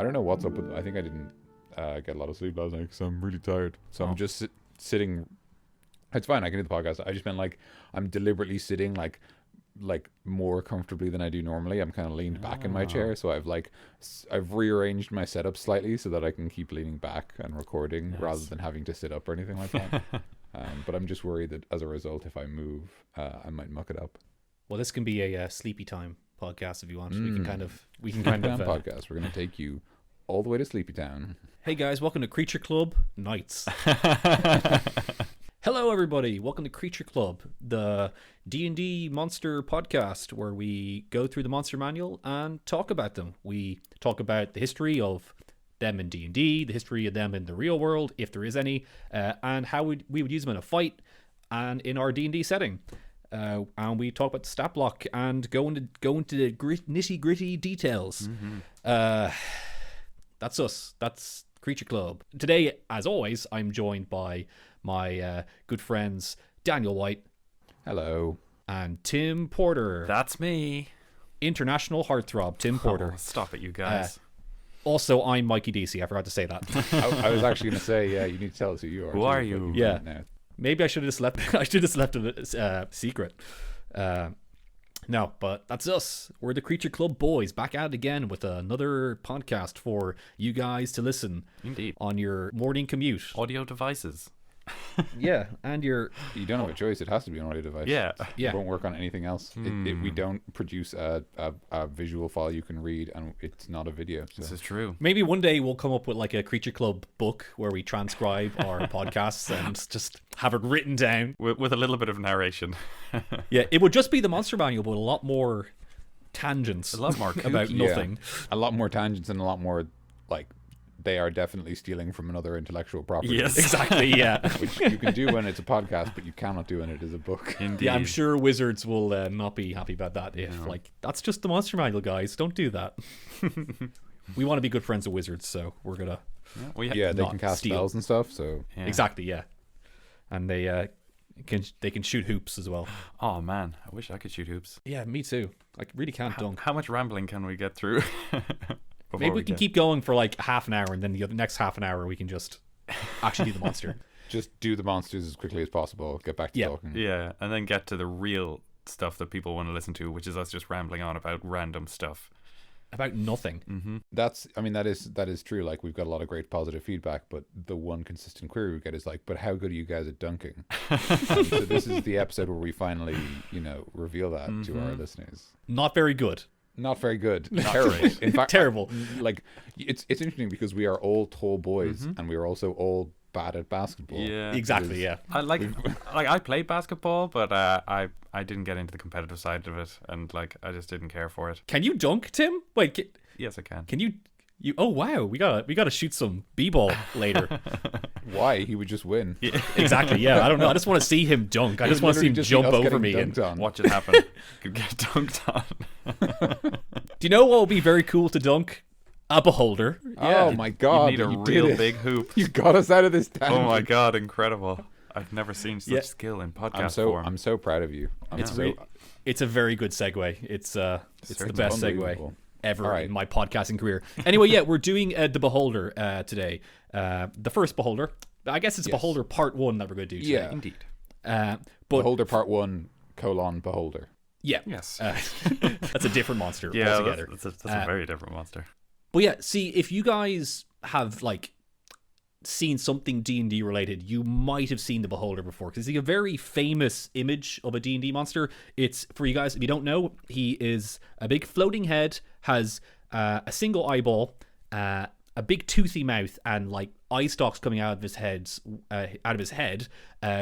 I don't know what's up with. I think I didn't get a lot of sleep last night because I'm really tired. So I'm just sitting. It's fine. I can do the podcast. I just meant like I'm deliberately sitting like more comfortably than I do normally. I'm kind of leaned back in my chair, so I've rearranged my setup slightly so that I can keep leaning back and recording rather than having to sit up or anything like that. But I'm just worried that as a result, if I move, I might muck it up. Well, this can be a sleepy time podcast if you want. We can Sleepy Town podcast. We're going to take you all the way to Sleepy Town. Hey guys, welcome to Creature Club Nights. Hello everybody, welcome to Creature Club, the D&D monster podcast where we go through the monster manual and talk about them. We talk about the history of them in D&D, the history of them in the real world, if there is any, and how we would use them in a fight and in our D&D setting. And we talk about the stat block and go into the nitty gritty details. That's us. That's Creature Club. Today, as always, I'm joined by my good friends Daniel White. Hello. And Tim Porter. That's me. International heartthrob, Tim Porter. Oh, stop it, you guys. Also, I'm Mikey DC. I forgot to say that. I was actually going to say, yeah, you need to tell us who you are. Who are you? Yeah. Maybe I should have just left. I should have just left it secret. No, but that's us. We're the Creature Club boys, back at it again with another podcast for you guys to listen. Indeed. On your morning commute. Audio devices. Yeah, and you don't have a choice. It has to be an audio device. Yeah. It won't work on anything else. We don't produce a visual file you can read, and it's not a video. So. This is true. Maybe one day we'll come up with like a Creature Club book where we transcribe our podcasts and just have it written down with a little bit of narration. Yeah, it would just be the monster manual, but a lot more tangents. A lot more about nothing. Yeah. A lot more tangents and a lot more like they are definitely stealing from another intellectual property. Yes, exactly, yeah. Which you can do when it's a podcast, but you cannot do when it is a book. Indeed. Yeah, I'm sure wizards will not be happy about that if, that's just the monster manual, guys. Don't do that. We want to be good friends with wizards, so we're going to they can cast spells and stuff, so... Yeah. Exactly, yeah. And they can shoot hoops as well. Oh, man. I wish I could shoot hoops. Yeah, me too. I really can't dunk. How much rambling can we get through? Maybe we can keep going for like half an hour, and then the next half an hour we can just actually do the monster. Just do the monsters as quickly as possible. Get back to talking. Yeah, and then get to the real stuff that people want to listen to, which is us just rambling on about random stuff. About nothing. Mm-hmm. That is true. Like, we've got a lot of great positive feedback, but the one consistent query we get is like, but how good are you guys at dunking? So this is the episode where we finally, reveal that to our listeners. Not very good. Not very good. Terrible. In fact, terrible. Like, it's interesting because we are all tall boys and we are also all bad at basketball. Yeah, exactly. Yeah, I played basketball, but I didn't get into the competitive side of it, and I just didn't care for it. Can you dunk, Tim? Wait, yes, I can. Can you? Oh wow, we gotta shoot some b-ball later. Why? He would just win. Yeah, exactly. Yeah, I don't know. I just want to see him dunk. I just want to see him jump over me and watch it happen. Could get dunked on. Do you know what would be very cool to dunk? A beholder. Yeah. Oh my god! You need a real big hoop. You got us out of this tangent. Oh my god! Incredible. I've never seen such skill in podcast form. I'm so proud of you. It's a very good segue. It's the best segue ever in my podcasting career. Anyway, yeah, we're doing the Beholder today. The first Beholder. I guess it's Beholder Part 1 that we're going to do today. Yeah, indeed. But Beholder Part 1, Beholder. Yeah. Yes. That's a different monster altogether. That's a very different monster. But yeah, see, if you guys have seen something D&D related, you might have seen the Beholder before, because he's a very famous image of a D&D monster. It's, for you guys, if you don't know, he is a big floating head, has a single eyeball, a big toothy mouth, and eye stalks coming out of his head,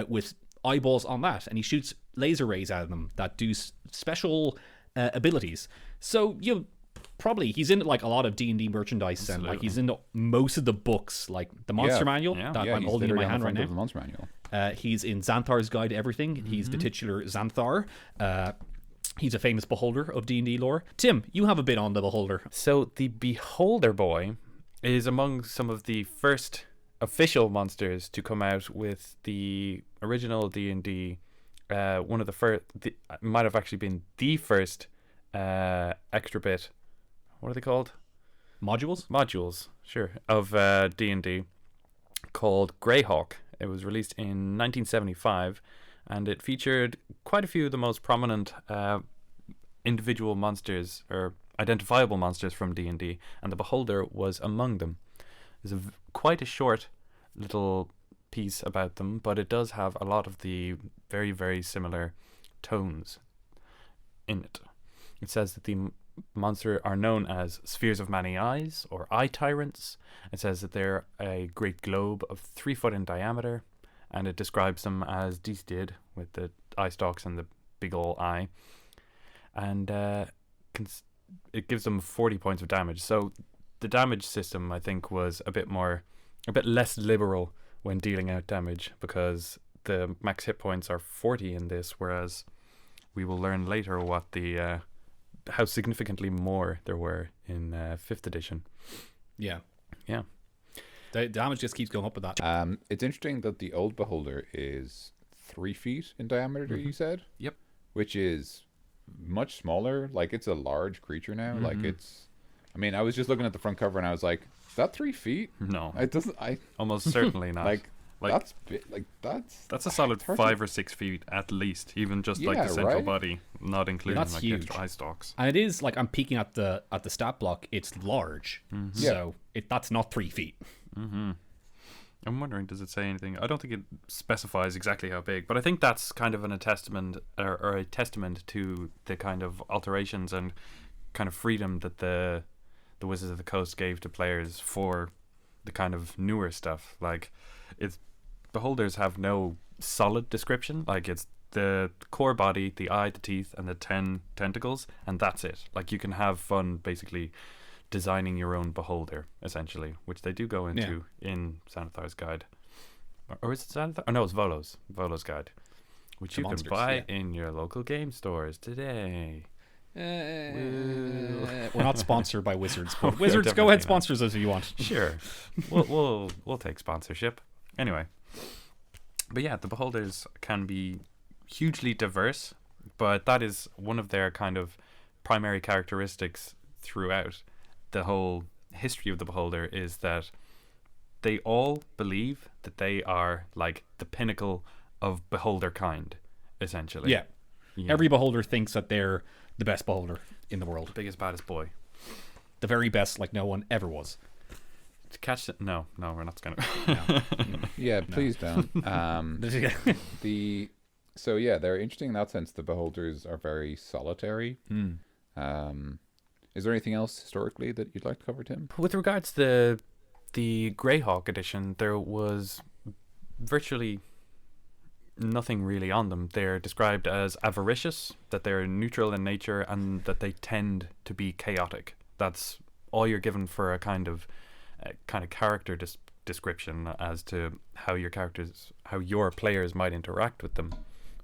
with eyeballs on that, and he shoots laser rays out of them that do special abilities. So probably he's in a lot of D&D merchandise. Absolutely. And he's in most of the books, like the Monster Manual that I'm holding in my hand right now. The Monster Manual. He's in Xanthar's Guide to Everything. He's the titular Xanthar. He's a famous beholder of D&D lore. Tim, you have a bit on the Beholder. So the Beholder Boy is among some of the first official monsters to come out with the original D&D. One of the first, might have actually been the first extra bit. What are they called? modules. Sure, of D&D called Greyhawk. It was released in 1975, and it featured quite a few of the most prominent individual monsters or identifiable monsters from D&D, and the Beholder was among them. There's quite a short little piece about them, but it does have a lot of the very, very similar tones in it. It says that the monster are known as spheres of many eyes, or eye tyrants. It says that they're a great globe of 3 foot in diameter, and it describes them as Dees did, with the eye stalks and the big ol' eye. And it gives them 40 points of damage. So the damage system, I think, was a bit less liberal when dealing out damage, because the max hit points are 40 in this, whereas we will learn later what the how significantly more there were in 5th edition. Yeah. Yeah. The damage just keeps going up with that. It's interesting that the old Beholder is 3 feet in diameter, you said? Yep. Which is much smaller. Like, it's a large creature now. Like, it's... I mean, I was just looking at the front cover and I was like, is that 3 feet? No. It doesn't... Almost certainly not. Like that's That's a solid 30. 5 or 6 feet at least, even just like the central right? body, not including That's like huge. extra eye stalks. And it is, like, I'm peeking at the stat block, it's large. So that's not 3 feet. I'm wondering, does it say anything? I don't think it specifies exactly how big, but I think that's kind of a testament to the kind of alterations and kind of freedom that the Wizards of the Coast gave to players for the kind of newer stuff. Like, Beholders have no solid description. Like, it's the core body, the eye, the teeth, and the 10 tentacles, and that's it. Like, you can have fun basically designing your own Beholder, essentially, which they do go into in Xanathar's Guide. Or is it Xanathar? Oh, no, it's Volo's Guide, which The you monsters, can buy in your local game stores today. We're not sponsored by Wizards, but We're Wizards, go definitely ahead, not. sponsors us if you want. Sure, we'll take sponsorship anyway. But yeah, the Beholders can be hugely diverse, but that is one of their kind of primary characteristics throughout the whole history of the Beholder, is that they all believe that they are like the pinnacle of Beholder kind, essentially. Yeah. Every Beholder thinks that they're the best Beholder in the world. biggest, baddest boy. The very best, like no one ever was. To catch it? No, we're not gonna. No. Yeah, please don't. So yeah, they're interesting in that sense. The Beholders are very solitary. Is there anything else historically that you'd like to cover, Tim? With regards to the Greyhawk edition, there was virtually nothing really on them. They're described as avaricious, that they're neutral in nature, and that they tend to be chaotic. That's all you're given for a kind of character description as to how your players might interact with them.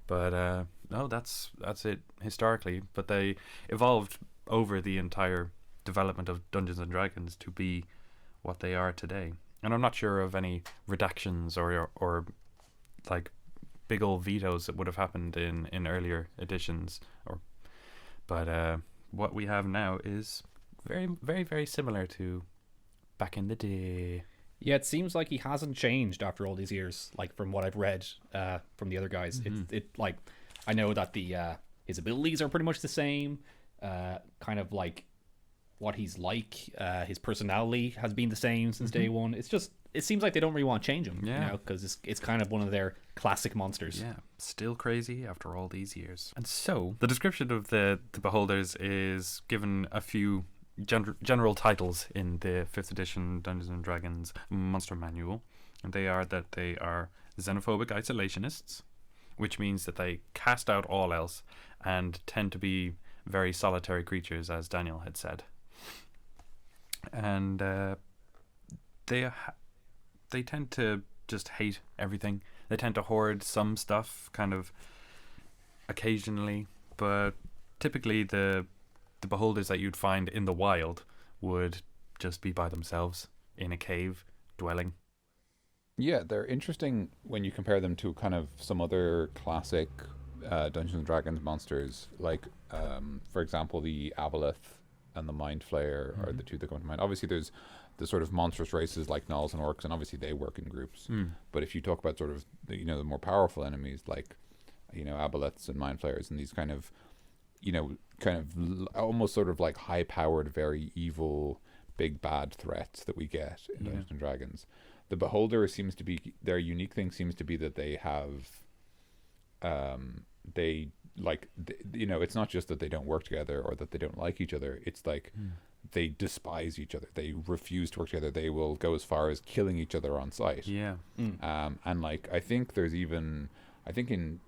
But no, that's it historically. But they evolved over the entire development of Dungeons and Dragons to be what they are today. And I'm not sure of any redactions or like big old vetoes that would have happened in earlier editions. But what we have now is very, very, very similar to back in the day. Yeah, it seems like he hasn't changed after all these years. Like, from what I've read from the other guys, it like, I know that the his abilities are pretty much the same. Kind of like what he's like. His personality has been the same since day one. It's just, it seems like they don't really want to change him. Yeah. You know, because it's kind of one of their classic monsters. Yeah, still crazy after all these years. And so the description of the Beholders is given a few general titles in the 5th edition Dungeons and Dragons Monster Manual, and they are xenophobic isolationists, which means that they cast out all else and tend to be very solitary creatures, as Daniel had said. And they tend to just hate everything. They tend to hoard some stuff kind of occasionally, but typically the Beholders that you'd find in the wild would just be by themselves in a cave dwelling. Yeah, they're interesting when you compare them to kind of some other classic Dungeons and Dragons monsters, like for example the Aboleth and the Mind Flayer are the two that come to mind. Obviously, there's the sort of monstrous races like Gnolls and Orcs, and obviously they work in groups. But if you talk about sort of the more powerful enemies like Aboleths and Mind Flayers and these kind of almost sort of like high-powered, very evil, big bad threats that we get in Dungeons and Dragons, the Beholder seems to be their unique thing. Seems to be that they have, it's not just that they don't work together or that they don't like each other. It's like they despise each other. They refuse to work together. They will go as far as killing each other on sight. And like I think there's even in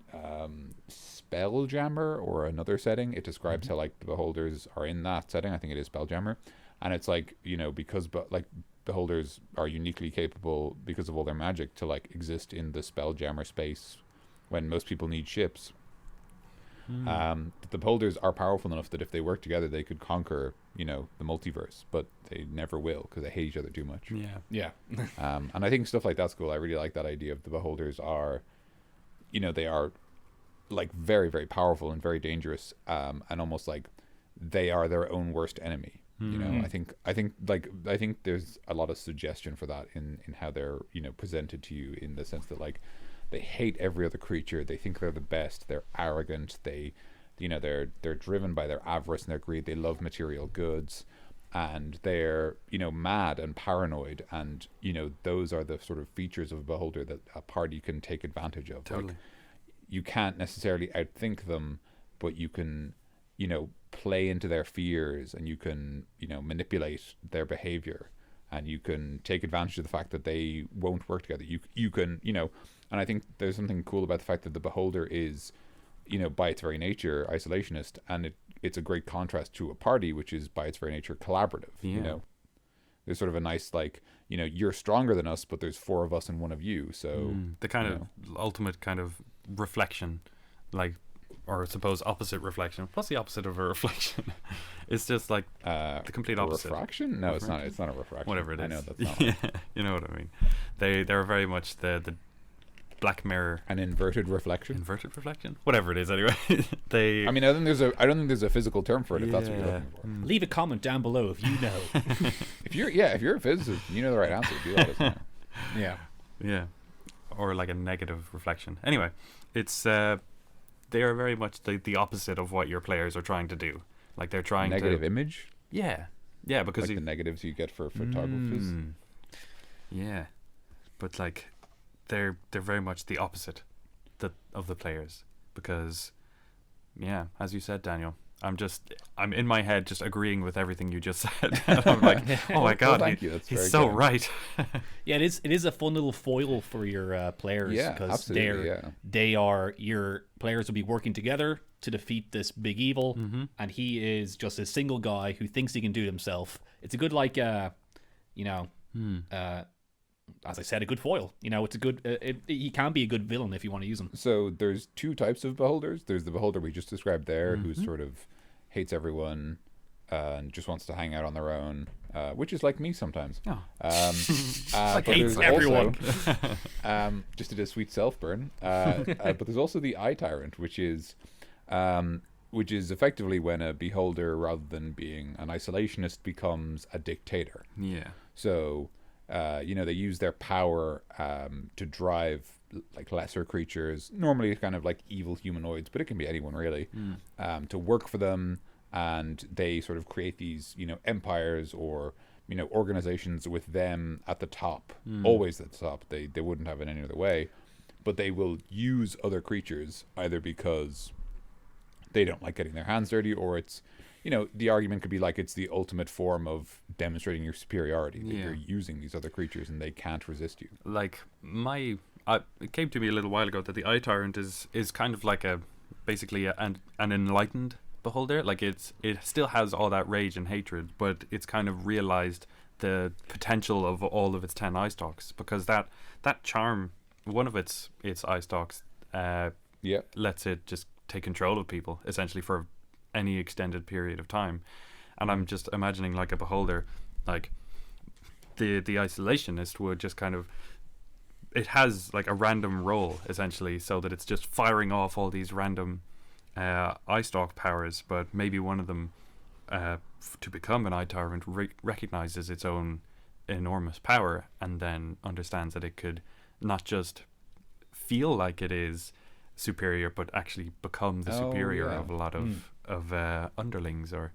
Spelljammer or another setting, it describes how like the Beholders are in that setting. I think it is Spelljammer, and it's like because Beholders are uniquely capable because of all their magic to like exist in the Spelljammer space when most people need ships. The Beholders are powerful enough that if they work together, they could conquer the multiverse, but they never will because they hate each other too much. And I think stuff like that's cool. I really like that idea of the Beholders are they are like very, very powerful and very dangerous, and almost like they are their own worst enemy. I think there's a lot of suggestion for that in how they're presented to you, in the sense that like they hate every other creature. They think they're the best. They're arrogant. They're driven by their avarice and their greed. They love material goods, and they're mad and paranoid, and those are the sort of features of a Beholder that a party can take advantage of. Totally. Like, you can't necessarily outthink them, but you can play into their fears, and you can manipulate their behavior, and you can take advantage of the fact that they won't work together. You can and I think there's something cool about the fact that the Beholder is by its very nature isolationist, and it's a great contrast to a party which is by its very nature collaborative. There's sort of a nice like you're stronger than us, but there's 4 of us and 1 of you, so the kind of ultimate kind of reflection, like, or I suppose opposite reflection. What's the opposite of a reflection? It's just like the complete opposite. Refraction? No, it's not a refraction. Whatever it is. I know that's not. You know what I mean. They're very much the Black Mirror. An inverted reflection. Inverted reflection. Whatever it is, anyway. I mean, I don't think there's a physical term for it. If that's what you're looking for. Leave a comment down below if you know. if you're a physicist, you know the right answer. Do let us know. Yeah. Or like a negative reflection. Anyway, it's they are very much the opposite of what your players are trying to do. Like they're trying negative image. Yeah, because like the negatives you get for photographers. Yeah, but like they're very much the opposite of the players, because as you said, Daniel, I'm in my head just agreeing with everything you just said. I'm like, oh my god, thank you. He's so right. It is a fun little foil for your players, because your players will be working together to defeat this big evil, and he is just a single guy who thinks he can do it himself. It's a good as I said, a good foil. It's a good. He can be a good villain if you want to use him. So there's 2 types of Beholders. There's the Beholder we just described there, who sort of hates everyone and just wants to hang out on their own, which is like me sometimes. Like hates everyone. Just did a sweet self burn. But there's also the Eye Tyrant, which is effectively when a Beholder, rather than being an isolationist, becomes a dictator. Yeah. So. They use their power to drive like lesser creatures, normally kind of like evil humanoids, but it can be anyone really, to work for them, and they sort of create these empires or organizations with them at the top, always at the top. They wouldn't have it any other way, but they will use other creatures either because they don't like getting their hands dirty, or it's the argument could be like it's the ultimate form of demonstrating your superiority, that you're using these other creatures and they can't resist you. Like it came to me a little while ago that the Eye Tyrant is kind of like basically an enlightened Beholder. Like it still has all that rage and hatred, but it's kind of realized the potential of all of its 10 eye stalks, because that charm, one of its eye stalks, lets it just take control of people essentially for any extended period of time. And I'm just imagining like a Beholder, like the isolationist would just kind of, it has like a random roll essentially, so that it's just firing off all these random eye stalk powers, but maybe one of them to become an eye tyrant recognizes its own enormous power, and then understands that it could not just feel like it is superior, but actually become the superior of a lot of underlings or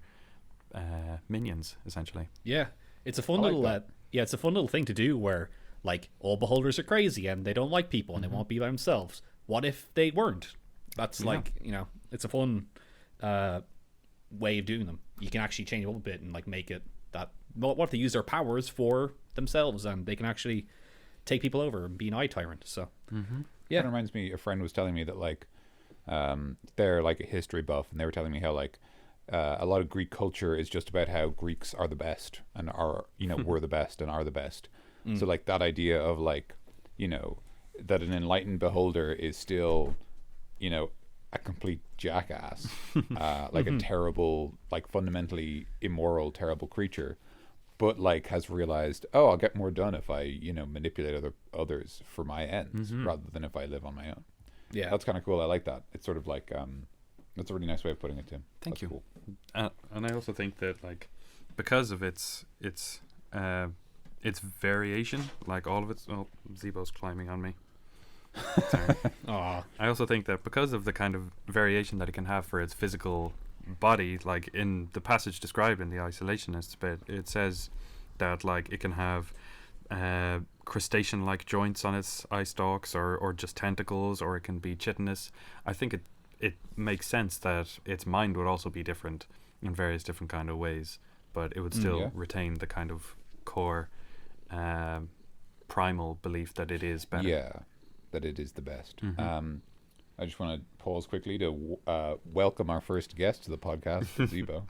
minions, essentially. Yeah, it's a fun I like little that. it's a fun little thing to do where like all beholders are crazy and they don't like people and they Mm-hmm. won't be by themselves. What if they weren't? That's like, it's a fun way of doing them. You can actually change it up a bit and like make it that what if they use their powers for themselves and they can actually take people over and be an eye tyrant. So Yeah, it reminds me. A friend was telling me that like they're like a history buff, and they were telling me how like a lot of Greek culture is just about how Greeks are the best and are were the best and are the best. So like that idea of like that an enlightened beholder is still a complete jackass, like a terrible, like fundamentally immoral, terrible creature, but like has realized, oh, I'll get more done if I manipulate others for my ends rather than if I live on my own. yeah, That's kind of cool. I like that. It's sort of like that's a really nice way of putting it, Tim. Thank That's you. Cool. And I also think that like because of its variation, like all of its. Oh, Zebo's climbing on me. Sorry. Aw. I also think that because of the kind of variation that it can have for its physical body, like in the passage described in the Isolationists bit, it says that like it can have crustacean-like joints on its eye stalks, or just tentacles, or it can be chitinous. I think it makes sense that its mind would also be different in various different kind of ways, but it would still Yeah. retain the kind of core primal belief that it is better. Yeah, that it is the best. Mhm. I just want to pause quickly to welcome our first guest to the podcast, Zebo.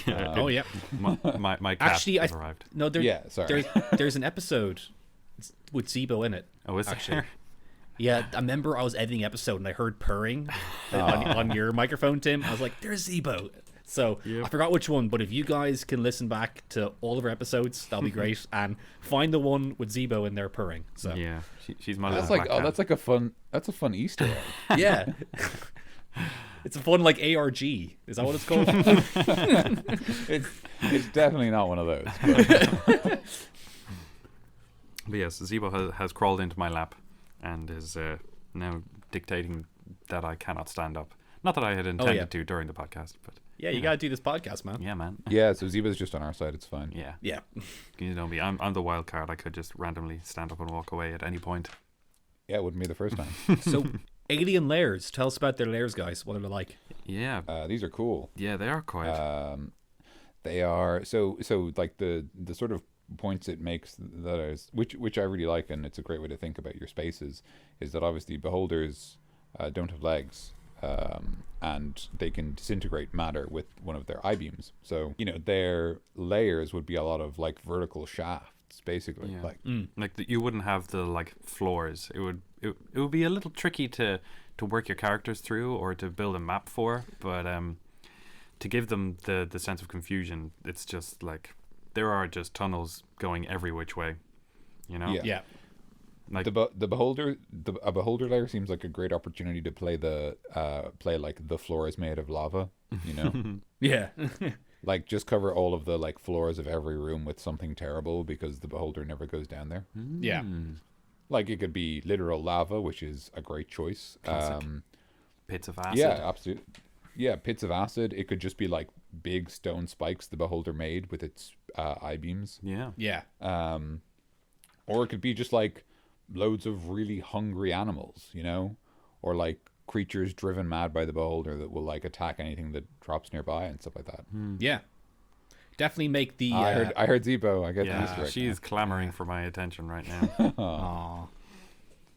Yeah. Oh yeah. My cat Actually, has arrived. No, Yeah, sorry. there's an episode with Zebo in it. Oh, is Actually. there? Yeah, I remember I was editing the episode and I heard purring on your microphone, Tim. I was like, "There's Zebo." So Yep. I forgot which one, but if you guys can listen back to all of our episodes, that'll be great. And find the one with Zebo in there purring. So Yeah, she's my That's little like black cat. that's like a fun Easter egg. yeah, it's a fun like ARG. Is that what it's called? It's definitely not one of those. But But yes, Zebo has crawled into my lap and is now dictating that I cannot stand up. Not that I had intended to during the podcast, but Yeah, you gotta do this podcast, man. yeah, man. yeah, so Zebo's just on our side. It's fine. Yeah. Yeah. You know me. I'm the wild card. I could just randomly stand up and walk away at any point. Yeah, it wouldn't be the first time. So, alien layers. Tell us about their layers, guys. What are they like? Yeah. These are cool. Yeah, they are quite. They are so like the sort of points it makes that is which I really like, and it's a great way to think about your spaces, is that obviously beholders don't have legs, and they can disintegrate matter with one of their eye beams. So their layers would be a lot of like vertical shafts, basically. Yeah. Like Like you wouldn't have the like floors. It would be a little tricky to work your characters through or to build a map for, but to give them the sense of confusion, it's just like there are just tunnels going every which way, Yeah. Yeah. Like a beholder layer seems like a great opportunity to play like the floor is made of lava, Yeah. like just cover all of the like floors of every room with something terrible because the beholder never goes down there. Yeah. Like it could be literal lava, which is a great choice. Classic. Pits of acid. Yeah, absolutely. Yeah, pits of acid. It could just be like big stone spikes the beholder made with its eye beams. Yeah. Yeah. Or it could be just like loads of really hungry animals, or like creatures driven mad by the beholder that will like attack anything that drops nearby and stuff like that. Yeah. Definitely make the. I heard Zebo. I get the Easter Yeah, egg she's clamoring for my attention right now. Aw.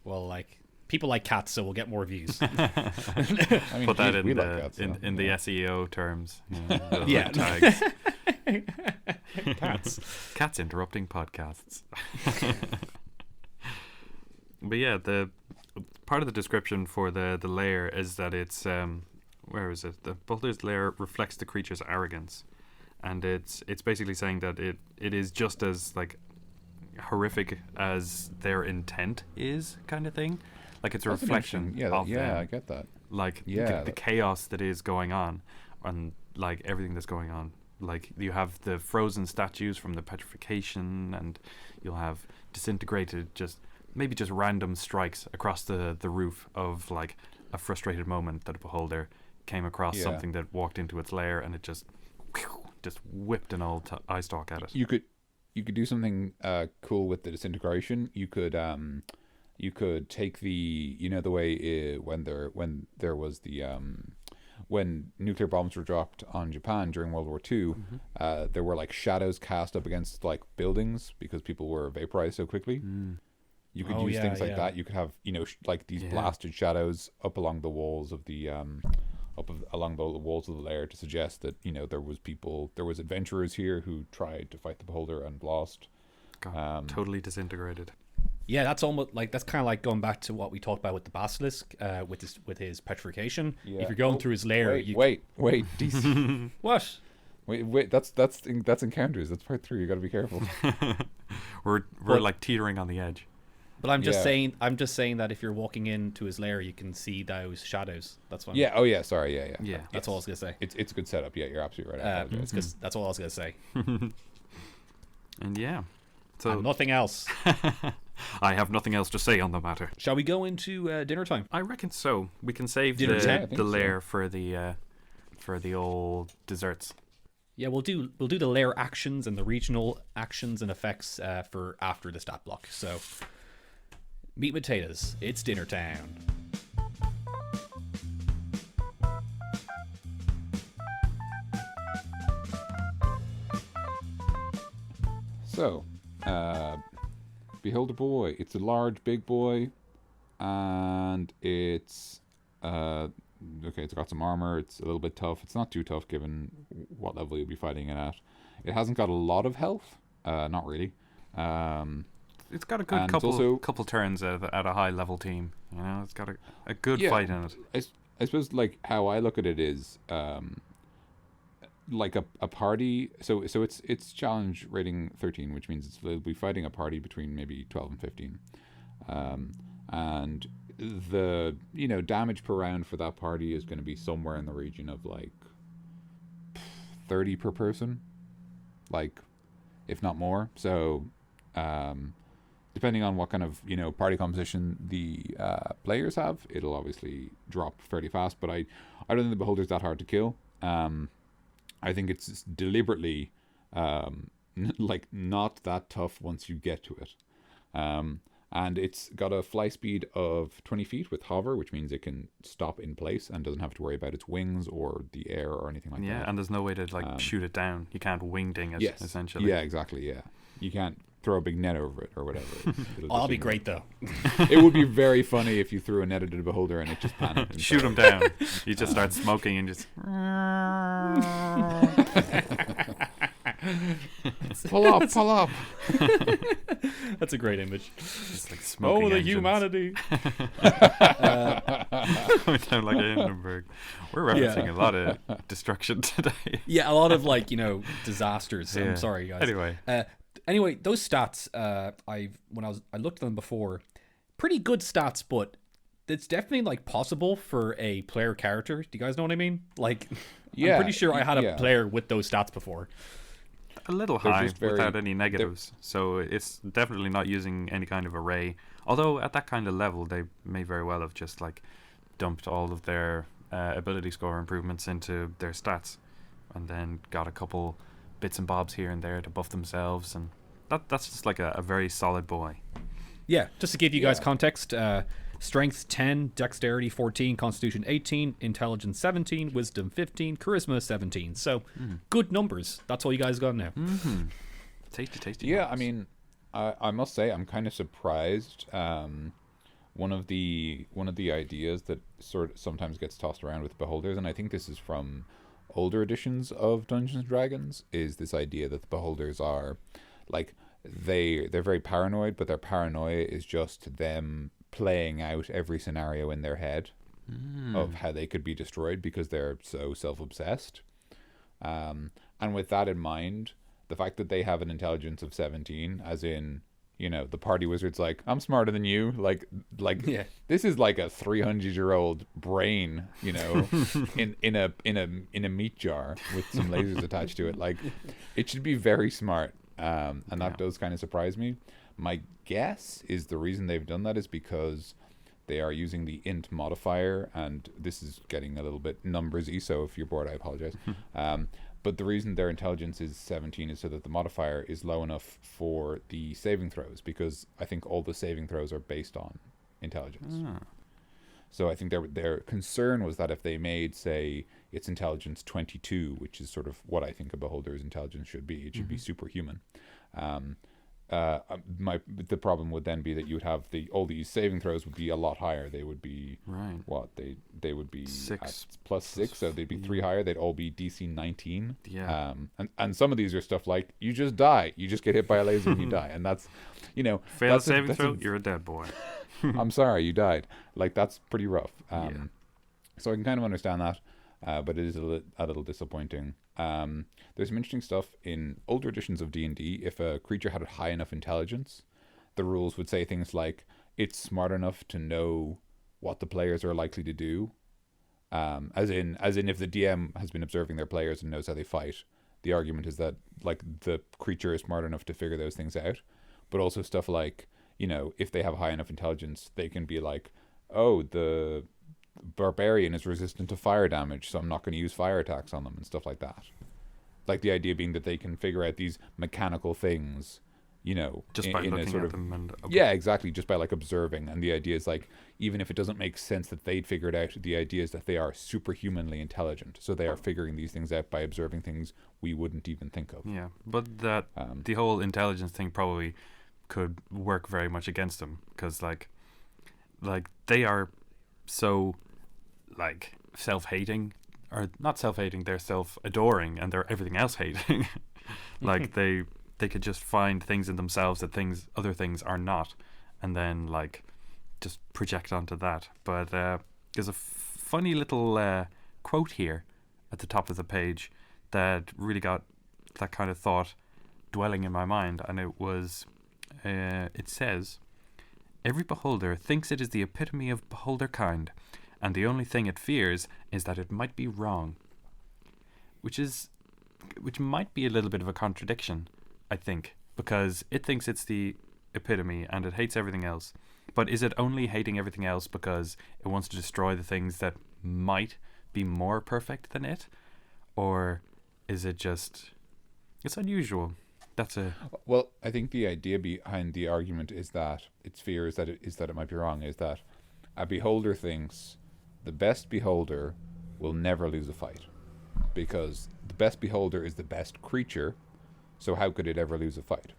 Well, like people like cats, so we'll get more views. now. I mean, Put that geez, in we the like cats, so, in the SEO terms. The Yeah. tags. Cats. Cats interrupting podcasts. But yeah, the part of the description for the layer is that it's where is it? The beholder's layer reflects the creature's arrogance, and it's basically saying that it is just as like horrific as their intent is, kind of thing. Like it's a That's an reflection interesting- of yeah, I them, get that. like Yeah, the chaos that is going on, and like everything that's going on like you have the frozen statues from the petrification, and you'll have disintegrated, just random strikes across the roof of like a frustrated moment that a beholder came across something that walked into its lair, and it just whipped an old eye stalk at it. You could do something cool with the disintegration. You could take the, you know, the way when there was the when nuclear bombs were dropped on Japan during World War II, there were like shadows cast up against like buildings because people were vaporized so quickly. You could use things like that. You could have, you know, like these blasted shadows up along the walls of the along the walls of the lair to suggest that, you know, there was adventurers here who tried to fight the beholder and lost. God, totally disintegrated. Yeah, that's kind of like going back to what we talked about with the basilisk, with his petrification. Yeah. If you're going through his lair, wait, DC. What? Wait, that's encounters. That's part 3. You got to be careful. we're like teetering on the edge. But I'm just saying that if you're walking into his lair, you can see those shadows. That's what. Yeah. Oh yeah. Sorry. Yeah. That's all I was gonna say. It's a good setup. Yeah, you're absolutely right. That's all I was gonna say. And so and nothing else. I have nothing else to say on the matter. Shall we go into dinner time? I reckon so. We can save Dinner time? the lair for the old desserts. Yeah, we'll do the lair actions and the regional actions and effects for after the stat block. So, meat and potatoes. It's dinner time. So, Beholder Boy. It's a large, big boy, and it's it's got some armor. It's a little bit tough. It's not too tough given what level you'll be fighting it at. It hasn't got a lot of health. Not really. It's got a good couple turns at a high level team. You know, it's got a good fight in it. I suppose like how I look at it is like a party. So it's challenge rating 13, which means it'll be fighting a party between maybe 12 and 15, and the damage per round for that party is going to be somewhere in the region of like 30 per person, like if not more. So depending on what kind of party composition the players have, it'll obviously drop fairly fast. But I don't think the beholder's that hard to kill. I think it's deliberately like not that tough once you get to it. And it's got a fly speed of 20 feet with hover, which means it can stop in place and doesn't have to worry about its wings or the air or anything like that. Yeah, and there's no way to shoot it down. You can't wing ding it, essentially. Yeah, exactly, yeah. You can't throw a big net over it or whatever. That'll be great, though. It would be very funny if you threw a net at a beholder and it just panicked. Shoot him down. You just start smoking and just... Pull up. That's a great image. Just like smoking the engines. humanity. Going down like a Hindenburg. We're referencing a lot of destruction today. Yeah, a lot of disasters. I'm sorry, guys. Anyway, those stats, I looked at them before, pretty good stats, but it's definitely possible for a player character. Do you guys know what I mean? I'm pretty sure I had a player with those stats before. A little high without any negatives, so it's definitely not using any kind of array. Although at that kind of level, they may very well have just dumped all of their ability score improvements into their stats, and then got a couple bits and bobs here and there to buff themselves, and that's just a very solid boy. Yeah, just to give you guys context, strength 10, dexterity 14, constitution 18, intelligence 17, wisdom 15, charisma 17. So good numbers. That's all you guys got now. Mm-hmm. Tasty. Yeah, numbers. I mean, I must say I'm kind of surprised. One of the ideas that sort of sometimes gets tossed around with beholders, and I think this is from older editions of Dungeons and Dragons, is this idea that the beholders are they're very paranoid, but their paranoia is just them playing out every scenario in their head of how they could be destroyed because they're so self-obsessed. And with that in mind, the fact that they have an intelligence of 17, as in You know, the party wizard's like, I'm smarter than you. Like Yeah. this is like a 300-year-old brain, you know, in a meat jar with some lasers attached to it. Like, it should be very smart. And that does kind of surprise me. My guess is the reason they've done that is because they are using the int modifier, and this is getting a little bit numbersy, so if you're bored, I apologize. But the reason their intelligence is 17 is so that the modifier is low enough for the saving throws, because I think all the saving throws are based on intelligence. So I think their concern was that if they made, say, its intelligence 22, which is sort of what I think a beholder's intelligence should be, it should be superhuman. The problem would then be that you would have all these saving throws would be a lot higher. They would be what they would be 6 plus 6, so they'd be 3 higher. They'd all be DC 19. Yeah. And some of these are stuff like you just die, you just get hit by a laser and you die, and that's, you know, Fail saving throw, you're a dead boy. I'm sorry, you died. Like, that's pretty rough. So I can kind of understand that, but it is a little disappointing. There's some interesting stuff in older editions of D&D. If a creature had a high enough intelligence, the rules would say things like it's smart enough to know what the players are likely to do. As in if the DM has been observing their players and knows how they fight, the argument is that like the creature is smart enough to figure those things out. But also stuff like, you know, if they have high enough intelligence, they can be like, oh, the barbarian is resistant to fire damage, so I'm not going to use fire attacks on them and stuff like that. Like, the idea being that they can figure out these mechanical things, you know, just by looking at them and yeah, exactly, just by like observing. And the idea is like, even if it doesn't make sense that they'd figure it out, the idea is that they are superhumanly intelligent, so they are figuring these things out by observing things we wouldn't even think of. Yeah, but that the whole intelligence thing probably could work very much against them, because like they are so like self-hating, or not self-hating, they're self-adoring, and they're everything else hating. Like they could just find things in themselves that other things are not, and then like just project onto that. But there's a funny little quote here at the top of the page that really got that kind of thought dwelling in my mind, and it says, "Every beholder thinks it is the epitome of beholder kind, and the only thing it fears is that it might be wrong." Which might be a little bit of a contradiction, I think, because it thinks it's the epitome and it hates everything else. But is it only hating everything else because it wants to destroy the things that might be more perfect than it? Or is it just, it's unusual? Well, I think the idea behind the argument is that its fear is that it might be wrong, is that a beholder thinks the best beholder will never lose a fight, because the best beholder is the best creature, so how could it ever lose a fight?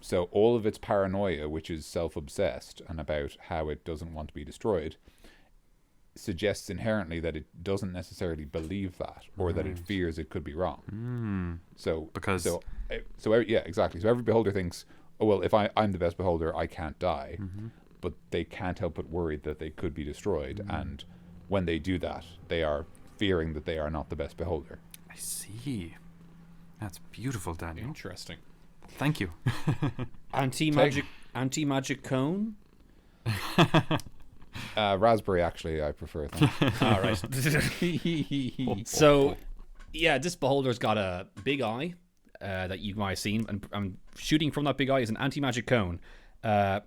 So all of its paranoia, which is self-obsessed and about how it doesn't want to be destroyed, suggests inherently that it doesn't necessarily believe that, or that it fears it could be wrong. So yeah, exactly. So every beholder thinks, oh well, if I'm the best beholder, I can't die. But they can't help but worry that they could be destroyed, and when they do that, they are fearing that they are not the best beholder. I see. That's beautiful, Daniel. Interesting. Thank you. Anti-magic cone? Raspberry, actually, I prefer. All right. So, yeah, this beholder's got a big eye that you might have seen, and shooting from that big eye is an anti-magic cone. The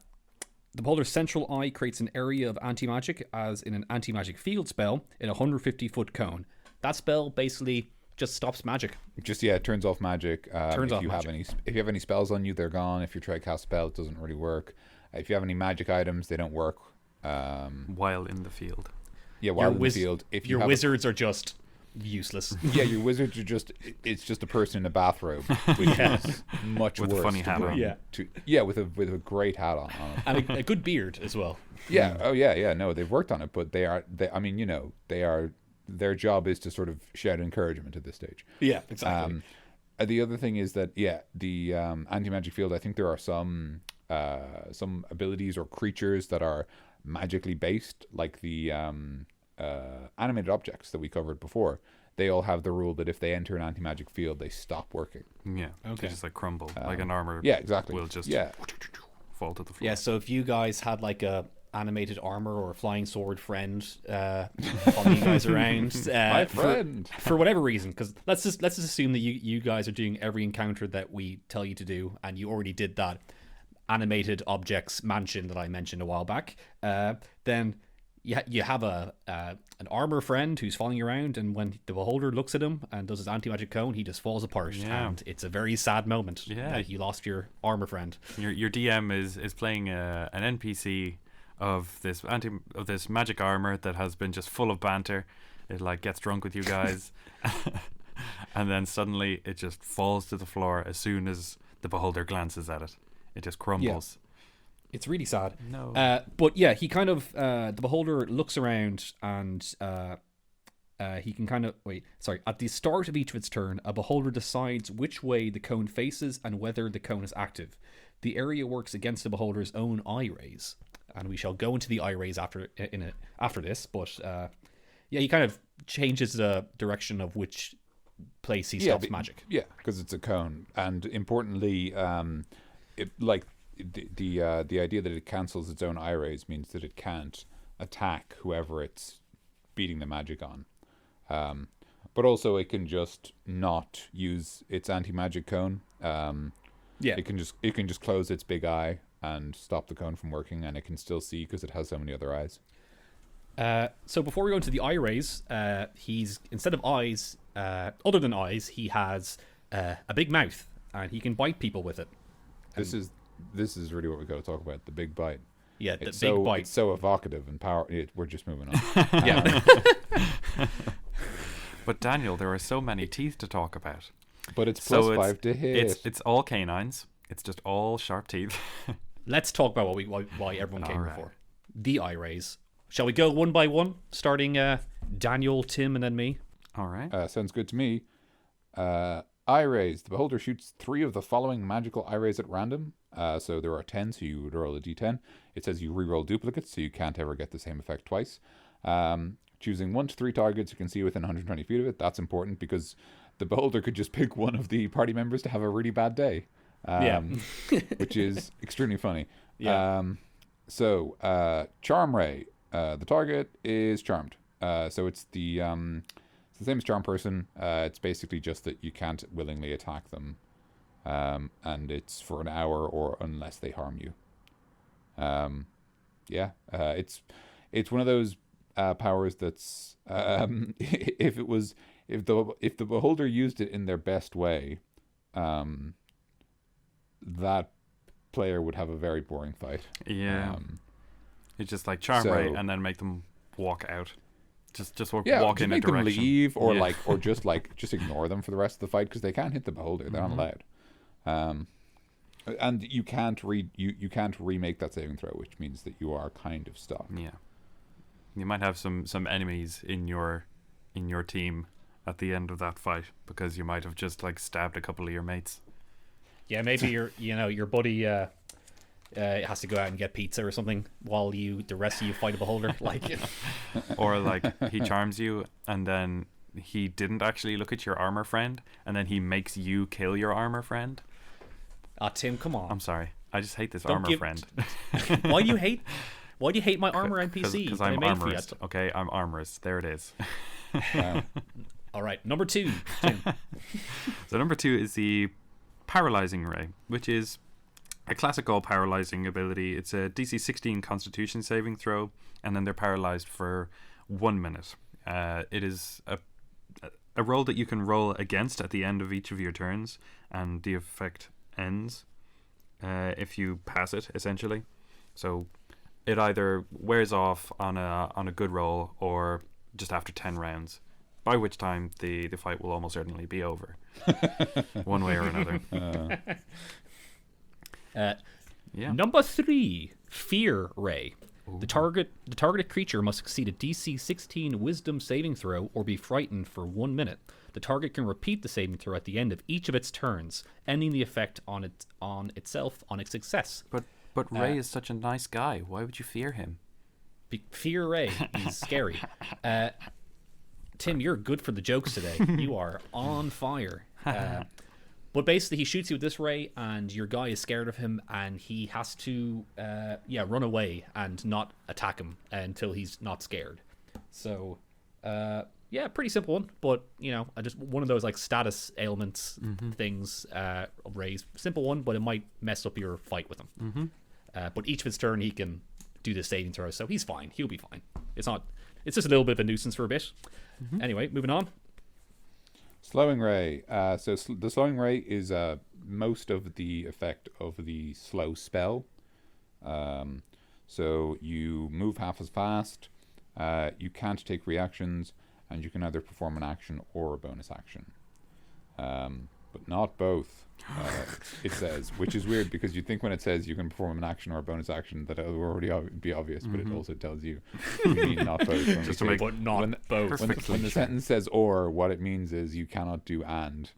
beholder's central eye creates an area of anti-magic, as in an anti-magic field spell, in a 150-foot cone. That spell basically just stops magic. It turns off magic. Turns off if you have any spells on you, they're gone. If you try to cast a spell, it doesn't really work. If you have any magic items, they don't work. While in the field. Yeah, while in the field. If your wizards are just useless. Yeah, your wizards are it's just a person in a bathrobe, which is much with worse. With a funny hat on. With a great hat on. And a good beard as well. Yeah. Oh yeah. No, they've worked on it, but their job is to sort of shout encouragement at this stage. Yeah, exactly. The other thing is that the anti-magic field, I think there are some abilities or creatures that are magically based, like the animated objects that we covered before. they all have the rule that if they enter an anti-magic field, they stop working. Yeah. Okay. They just like crumble. Like an armor Yeah, exactly. will just fall to the floor. Yeah, so if you guys had like a animated armor or a flying sword friend following you guys around My friend. for whatever reason, because let's just assume that you guys are doing every encounter that we tell you to do, and you already did that animated objects mansion that I mentioned a while back, then you have an armor friend who's following you around, and when the beholder looks at him and does his anti-magic cone, he just falls apart, and it's a very sad moment that you lost your armor friend. Your DM is playing an NPC of this magic armor that has been just full of banter. It like gets drunk with you guys, and then suddenly it just falls to the floor as soon as the beholder glances at it. It just crumbles. It's really sad. No. But yeah, he kind of the beholder looks around, and he can kind of at the start of each of its turn, a beholder decides which way the cone faces and whether the cone is active. The area works against the beholder's own eye rays, and we shall go into the eye rays after this. But he kind of changes the direction of which place he stops magic. Yeah, because it's a cone, and importantly, the idea that it cancels its own eye rays means that it can't attack whoever it's beating the magic on. But also it can just not use its anti-magic cone. It can just close its big eye and stop the cone from working, and it can still see because it has so many other eyes. So before we go into the eye rays, he's, instead of eyes, other than eyes, he has a big mouth, and he can bite people with it. This is really what we got to talk about, the big bite. Yeah, the bite. It's so evocative and power. We're just moving on. Yeah. But Daniel, there are so many teeth to talk about. But it's plus 5 to hit. It's all canines. It's just all sharp teeth. Let's talk about why everyone came before. The eye rays. Shall we go one by one, starting Daniel, Tim, and then me? All right. Sounds good to me. Eye rays. The beholder shoots 3 of the following magical eye rays at random. So there are 10, so you would roll a d10. It says you reroll duplicates, so you can't ever get the same effect twice. Choosing 1 to 3 targets you can see within 120 feet of it. That's important because the beholder could just pick one of the party members to have a really bad day. Which is extremely funny. Yeah. Charm ray. The target is charmed. So it's the same as charm person. It's basically just that you can't willingly attack them. And it's for an hour or unless they harm you. It's one of those powers that's if the beholder used it in their best way, that player would have a very boring fight. Yeah. It's just like charm ray and then make them walk out. Just walk in a direction. Make them leave, or just ignore them for the rest of the fight because they can't hit the beholder. They're not allowed. And you can't remake that saving throw, which means that you are kind of stuck. Yeah. You might have some enemies in your team at the end of that fight because you might have just like stabbed a couple of your mates. Yeah, maybe your buddy has to go out and get pizza or something while the rest of you fight a beholder, like. Or like he charms you and then he didn't actually look at your armor friend and then he makes you kill your armor friend. Tim, come on. I'm sorry. I just hate this armor friend. Why do you hate my armor NPC? Because I'm armorist. Okay, I'm armorist. There it is. All right, number 2, Tim. So number 2 is the Paralyzing Ray, which is a classical paralyzing ability. It's a DC 16 Constitution saving throw, and then they're paralyzed for 1 minute. It is a roll that you can roll against at the end of each of your turns, and the effect ends if you pass it, essentially. So it either wears off on a good roll or just after 10 rounds, by which time the fight will almost certainly be over, one way or another. Number 3, Fear Ray. Ooh. The targeted creature must succeed a DC 16 Wisdom saving throw or be frightened for 1 minute. The target can repeat the saving throw at the end of each of its turns, ending the effect on itself on its success. But Ray is such a nice guy. Why would you fear him? Fear Ray. He's scary. Tim, you're good for the jokes today. You are on fire. But basically, he shoots you with this ray, and your guy is scared of him, and he has to, run away and not attack him until he's not scared. So, pretty simple one. But just one of those like status ailments things. Rays, simple one, but it might mess up your fight with him. But each of his turn, he can do the saving throw, so he's fine. He'll be fine. It's just a little bit of a nuisance for a bit. Anyway, moving on. Slowing ray. The slowing ray is most of the effect of the slow spell. So you move half as fast. You can't take reactions, and you can either perform an action or a bonus action. But not both. It says, which is weird because you'd think when it says you can perform an action or a bonus action that it would already be obvious, but it also tells you mean not both. Just to make but not both. When the sentence says or, what it means is you cannot do and,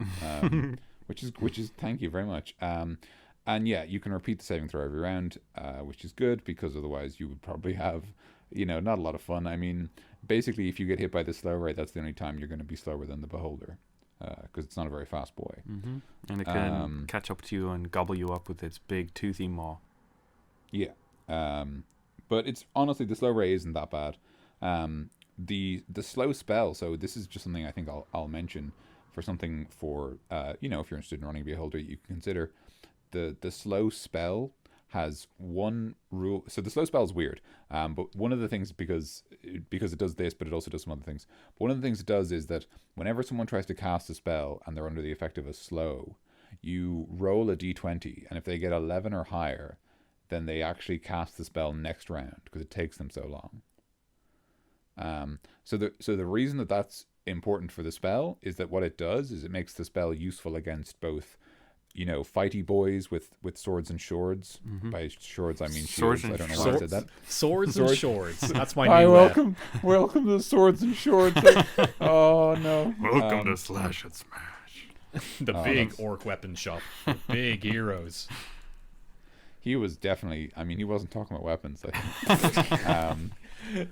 which is thank you very much. And yeah, you can repeat the saving throw every round, which is good because otherwise you would probably have, not a lot of fun. I mean, basically, if you get hit by the slow ray, that's the only time you're going to be slower than the beholder. Because it's not a very fast boy. And it can catch up to you and gobble you up with its big toothy maw. Yeah. But it's honestly, the slow ray isn't that bad. The slow spell, so this is just something I think I'll mention for something for, if you're interested in running beholder, you can consider the slow spell has one rule. So the slow spell is weird, but one of the things, because it does this, but it also does some other things. But one of the things it does is that whenever someone tries to cast a spell and they're under the effect of a slow, you roll a d20, and if they get 11 or higher, then they actually cast the spell next round because it takes them so long. So the reason that that's important for the spell is that what it does is it makes the spell useful against both fighty boys with swords and swords. By swords, I mean shields. I don't know why I said that. Swords and swords. That's my Hi, new welcome to Swords and Swords. Oh, no. Welcome to Slash and Smash. The big orc weapon shop. The big heroes. He was definitely, he wasn't talking about weapons, I think.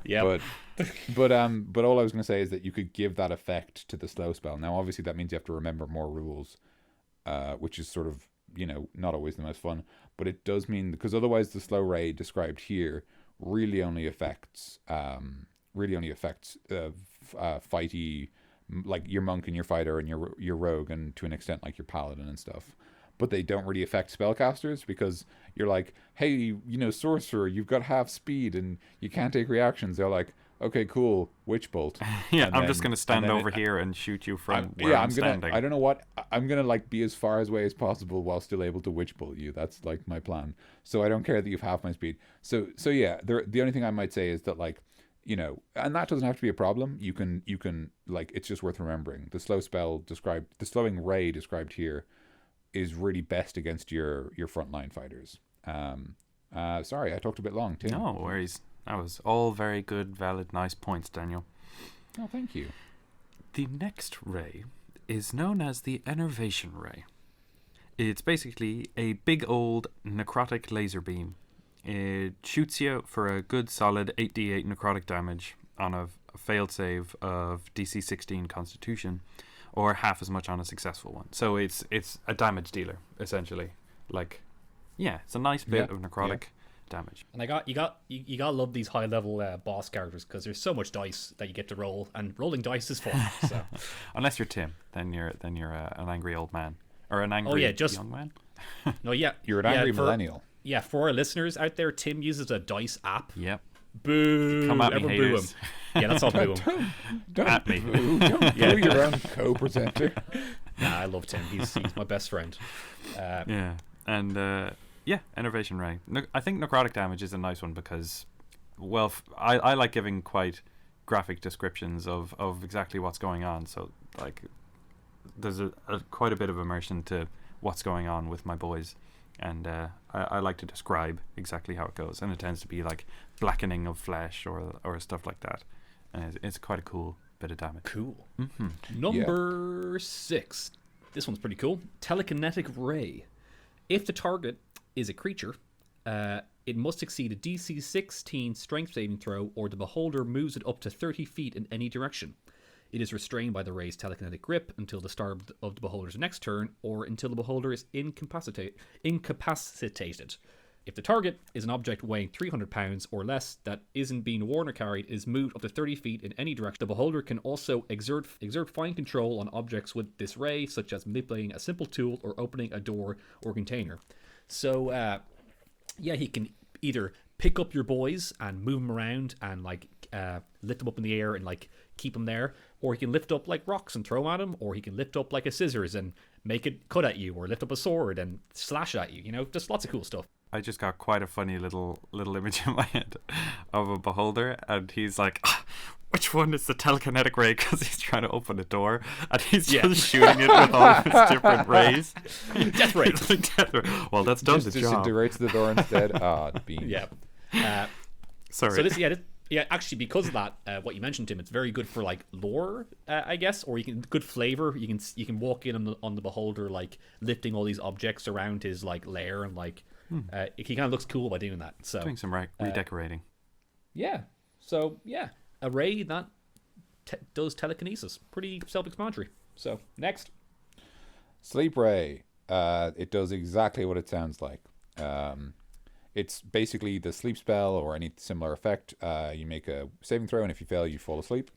Yeah. But all I was going to say is that you could give that effect to the slow spell. Now, obviously, that means you have to remember more rules. Which is sort of, not always the most fun, but it does mean, because otherwise the slow ray described here really only affects fighty, like your monk and your fighter and your rogue, and to an extent like your paladin and stuff. But they don't really affect spellcasters because you're like, hey, sorcerer, you've got half speed and you can't take reactions. They're like, okay, cool, witch bolt. Yeah, I'm just gonna stand over here and shoot you from where I'm standing. I don't know what I'm gonna be as far away as possible while still able to witch bolt you. That's like my plan. So I don't care that you've half my speed. So yeah, the only thing I might say is that and that doesn't have to be a problem. You can it's just worth remembering. The slow spell the slowing ray described here is really best against your frontline fighters. Sorry, I talked a bit long, Tim. No worries. That was all very good, valid, nice points, Daniel. Oh, thank you. The next ray is known as the Enervation Ray. It's basically a big old necrotic laser beam. It shoots you for a good solid 8d8 necrotic damage on a failed save of DC 16 Constitution, or half as much on a successful one. So it's a damage dealer, essentially. It's a nice bit of necrotic damage. And you gotta love these high level boss characters because there's so much dice that you get to roll, and rolling dice is fun. So. Unless you're Tim, then you're an angry old man or an angry young man. No, yeah, you're an angry millennial. Yeah, for our listeners out there, Tim uses a dice app. Yep. Boo! Come at me, haters. Boo him. Yeah, that's all boo him. Don't at me. Don't boo your own co-presenter. Nah, I love Tim. He's my best friend. Enervation Ray. I think necrotic damage is a nice one because, I like giving quite graphic descriptions of exactly what's going on. So, there's quite a bit of immersion to what's going on with my boys. And I like to describe exactly how it goes. And it tends to be like blackening of flesh or stuff like that. And it's quite a cool bit of damage. Cool. Number 6. This one's pretty cool. Telekinetic Ray. If the target is a creature, it must exceed a DC 16 strength saving throw, or the beholder moves it up to 30 feet in any direction. It is restrained by the ray's telekinetic grip until the start of the beholder's next turn, or until the beholder is incapacitated. If the target is an object weighing 300 pounds or less that isn't being worn or carried, is moved up to 30 feet in any direction. The beholder can also exert fine control on objects with this ray, such as manipulating a simple tool or opening a door or container. So, he can either pick up your boys and move them around and like lift them up in the air and like keep them there, or he can lift up like rocks and throw them at him, or he can lift up like a scissors and make it cut at you, or lift up a sword and slash at you. You know, just lots of cool stuff. I just got quite a funny little image in my head of a beholder, and he's like, which one is the telekinetic ray? Because he's trying to open a door, and he's just shooting it with all his different rays. Death ray. Well, that's done the job. Just disintegrates the door instead. Beans. Yeah. Sorry. So this, actually, because of that, what you mentioned, Tim, it's very good for like lore, I guess, or good flavor. You can walk in on the beholder, like lifting all these objects around his like lair, and like he kind of looks cool by doing that. So doing some redecorating. Yeah. So a ray that does telekinesis. Pretty self-explanatory. So next, Sleep Ray. It does exactly what it sounds like. It's basically the sleep spell or any similar effect. You make a saving throw, and if you fail, you fall asleep.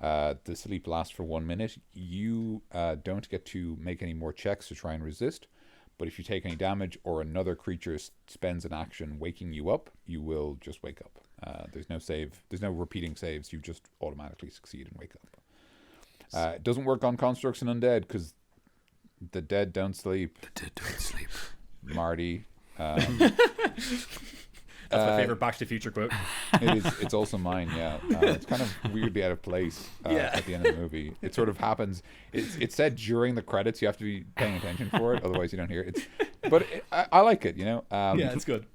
The sleep lasts for 1 minute. You don't get to make any more checks to try and resist, but if you take any damage or another creature spends an action waking you up, you will just wake up. There's no save. There's no repeating saves. You just automatically succeed and wake up. It doesn't work on constructs and undead because the dead don't sleep. The dead don't sleep. Marty. That's my favorite Back to the Future quote. It's also mine. Yeah, it's kind of weirdly out of place at the end of the movie. It sort of happens. It's said during the credits. You have to be paying attention for it, otherwise you don't hear it. I like it. You know. Yeah, it's good.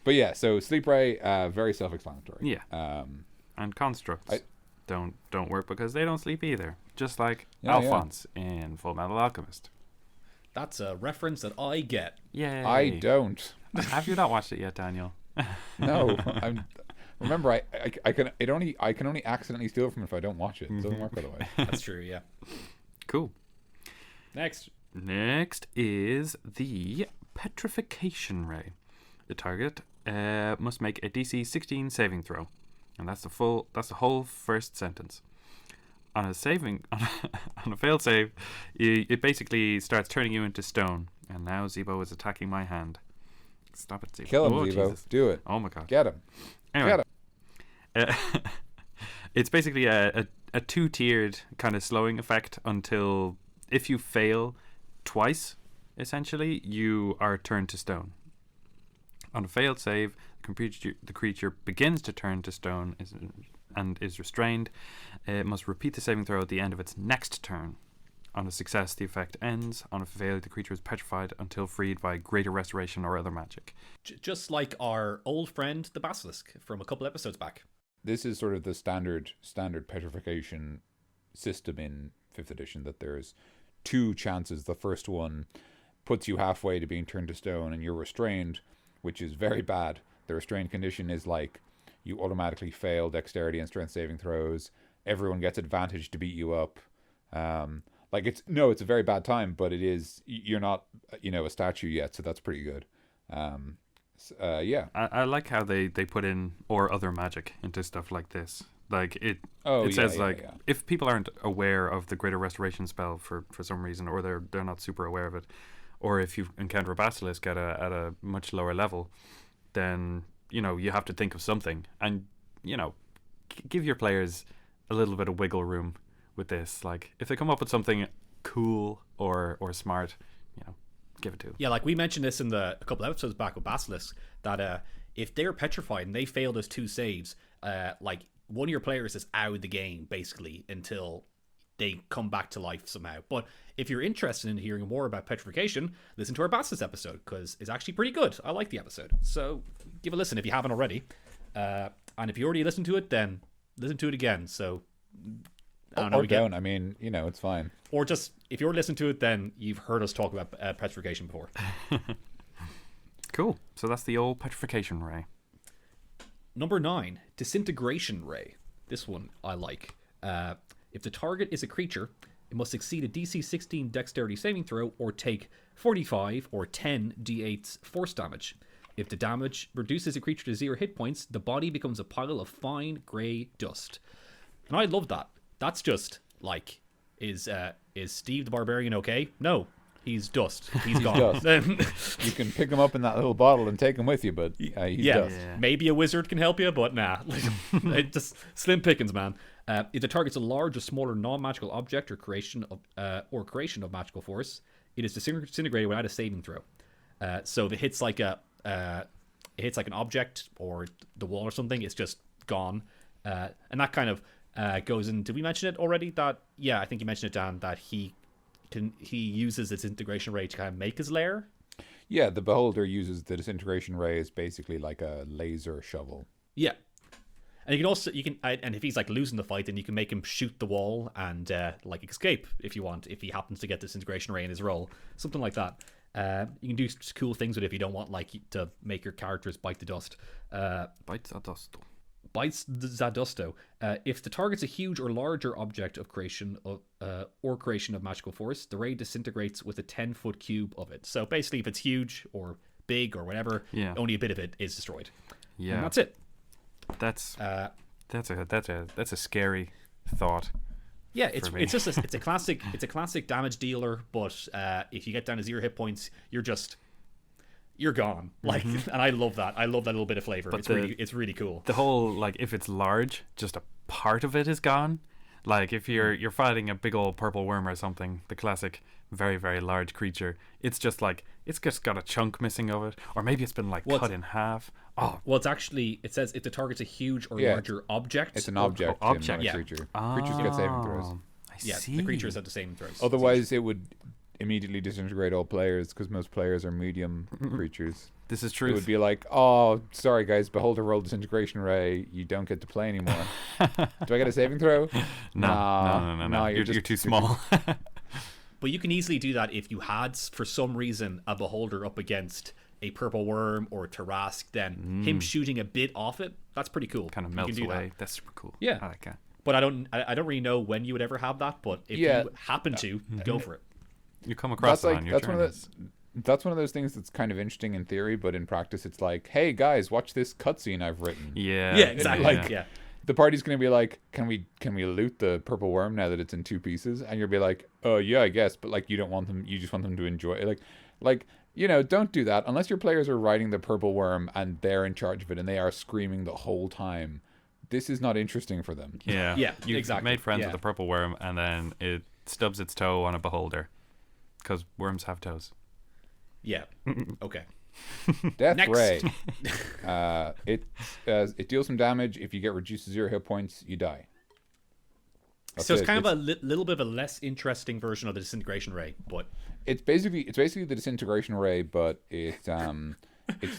But yeah, so Sleep Ray, very self-explanatory. Yeah. And constructs don't work because they don't sleep either. Just like Yeah. Alphonse in Full Metal Alchemist. That's a reference that I get. Yay. I don't. Have you not watched it yet, Daniel? No, remember, I can only accidentally steal from it if I don't watch it. It doesn't work otherwise. That's true. Yeah. Cool. Next is the Petrification Ray. The target must make a DC 16 saving throw, and that's the whole first sentence. On a failed save, it basically starts turning you into stone. And now Zebo is attacking my hand. Stop it, Zebo. Kill him, Zebo. Jesus. Do it. Oh my god. Get him. Anyway, Get him. it's basically a two-tiered kind of slowing effect until if you fail twice, essentially, you are turned to stone. On a failed save, the creature begins to turn to stone and is restrained. It must repeat the saving throw at the end of its next turn. On a success, the effect ends. On a failure, the creature is petrified until freed by greater restoration or other magic. Just like our old friend, the Basilisk, from a couple episodes back. This is sort of the standard petrification system in 5th edition, that there's 2 chances. The first one puts you halfway to being turned to stone and you're restrained, which is very bad. The restrained condition is like you automatically fail dexterity and strength saving throws. Everyone gets advantage to beat you up. It's a very bad time, but it is, you're not, a statue yet, so that's pretty good. Yeah. I like how they put in or other magic into stuff like this. Like it says if people aren't aware of the greater restoration spell for some reason, or they're not super aware of it, or if you encounter a basilisk at a much lower level, then you have to think of something, and give your players a little bit of wiggle room with this. Like if they come up with something cool or smart, give it to them. Yeah, like we mentioned this in a couple episodes back with Basilisk, that if they're petrified and they fail those 2 saves, like one of your players is out of the game basically until they come back to life somehow. But if you're interested in hearing more about petrification, listen to our Basilisk episode, because it's actually pretty good. I like the episode, so give a listen if you haven't already. And if you already listened to it, then listen to it again. So I don't. I mean, it's fine. Or just, if you're listening to it, then you've heard us talk about petrification before. Cool. So that's the old Petrification Ray. Number 9, Disintegration Ray. This one I like. If the target is a creature, it must succeed a DC 16 Dexterity saving throw or take 45 or 10 d8 force damage. If the damage reduces a creature to 0 hit points, the body becomes a pile of fine grey dust. And I love that. That's just like, is Steve the Barbarian okay? No. He's dust. He's gone. Dust. You can pick him up in that little bottle and take him with you, but he's dust. Maybe a wizard can help you, but nah. Just slim pickings, man. If the target's a large or smaller non-magical object or creation of magical force, it is disintegrated without a saving throw. So if it hits like an object or the wall or something, it's just gone. And that kind of goes in. Did we mention it already? That I think you mentioned it, Dan. That he uses its disintegration ray to kind of make his lair. Yeah, the beholder uses the disintegration ray as basically like a laser shovel. Yeah, and and if he's like losing the fight, then you can make him shoot the wall and like escape if you want. If he happens to get disintegration ray in his roll, something like that. You can do cool things with it if you don't want like to make your characters bite the dust. Bites Zadusto. If the target's a huge or larger object of creation of magical force, the ray disintegrates with a 10-foot cube of it. So basically, if it's huge or big or whatever, only a bit of it is destroyed. Yeah, and that's it. That's a scary thought. Yeah, it's a classic damage dealer. But if you get down to 0 hit points, you're gone. Like, and I love that. I love that little bit of flavor. But it's really cool. The whole, like, if it's large, just a part of it is gone. Like, if you're fighting a big old purple worm or something, the classic very, very large creature, it's just like, it's just got a chunk missing of it, or maybe it's been like cut in half. Oh, well, it says if the target's a huge or larger object. It's an object. Not a creature. Creatures get saving throws. I see. The creatures have the saving throws. Otherwise, it would immediately disintegrate all players because most players are medium creatures. This is true. It would be like, oh, sorry guys, beholder rolled disintegration ray. You don't get to play anymore. Do I get a saving throw? No. You're too small. But you can easily do that if you had, for some reason, a beholder up against a purple worm or a Tarask. Then him shooting a bit off it, that's pretty cool. Kind of melts away. That's super cool. Yeah, I like that. But I don't really know when you would ever have that. But if you happen to, go for it. You come across it on your journeys. That's one of those things that's kind of interesting in theory, but in practice, it's like, hey guys, watch this cutscene I've written. Yeah, exactly. Like, the party's gonna be like, can we loot the purple worm now that it's in 2 pieces? And you'll be like, oh yeah, I guess, but like you don't want them. You just want them to enjoy it. Like don't do that unless your players are riding the purple worm and they're in charge of it and they are screaming the whole time. This is not interesting for them. Yeah, exactly. You've made friends with the purple worm and then it stubs its toe on a beholder. Because worms have toes. Yeah. Okay. Death Next. Ray. It deals some damage. If you get reduced to 0 hit points, you die. So it's kind of a little bit of a less interesting version of the disintegration ray, but it's basically the disintegration ray, but it's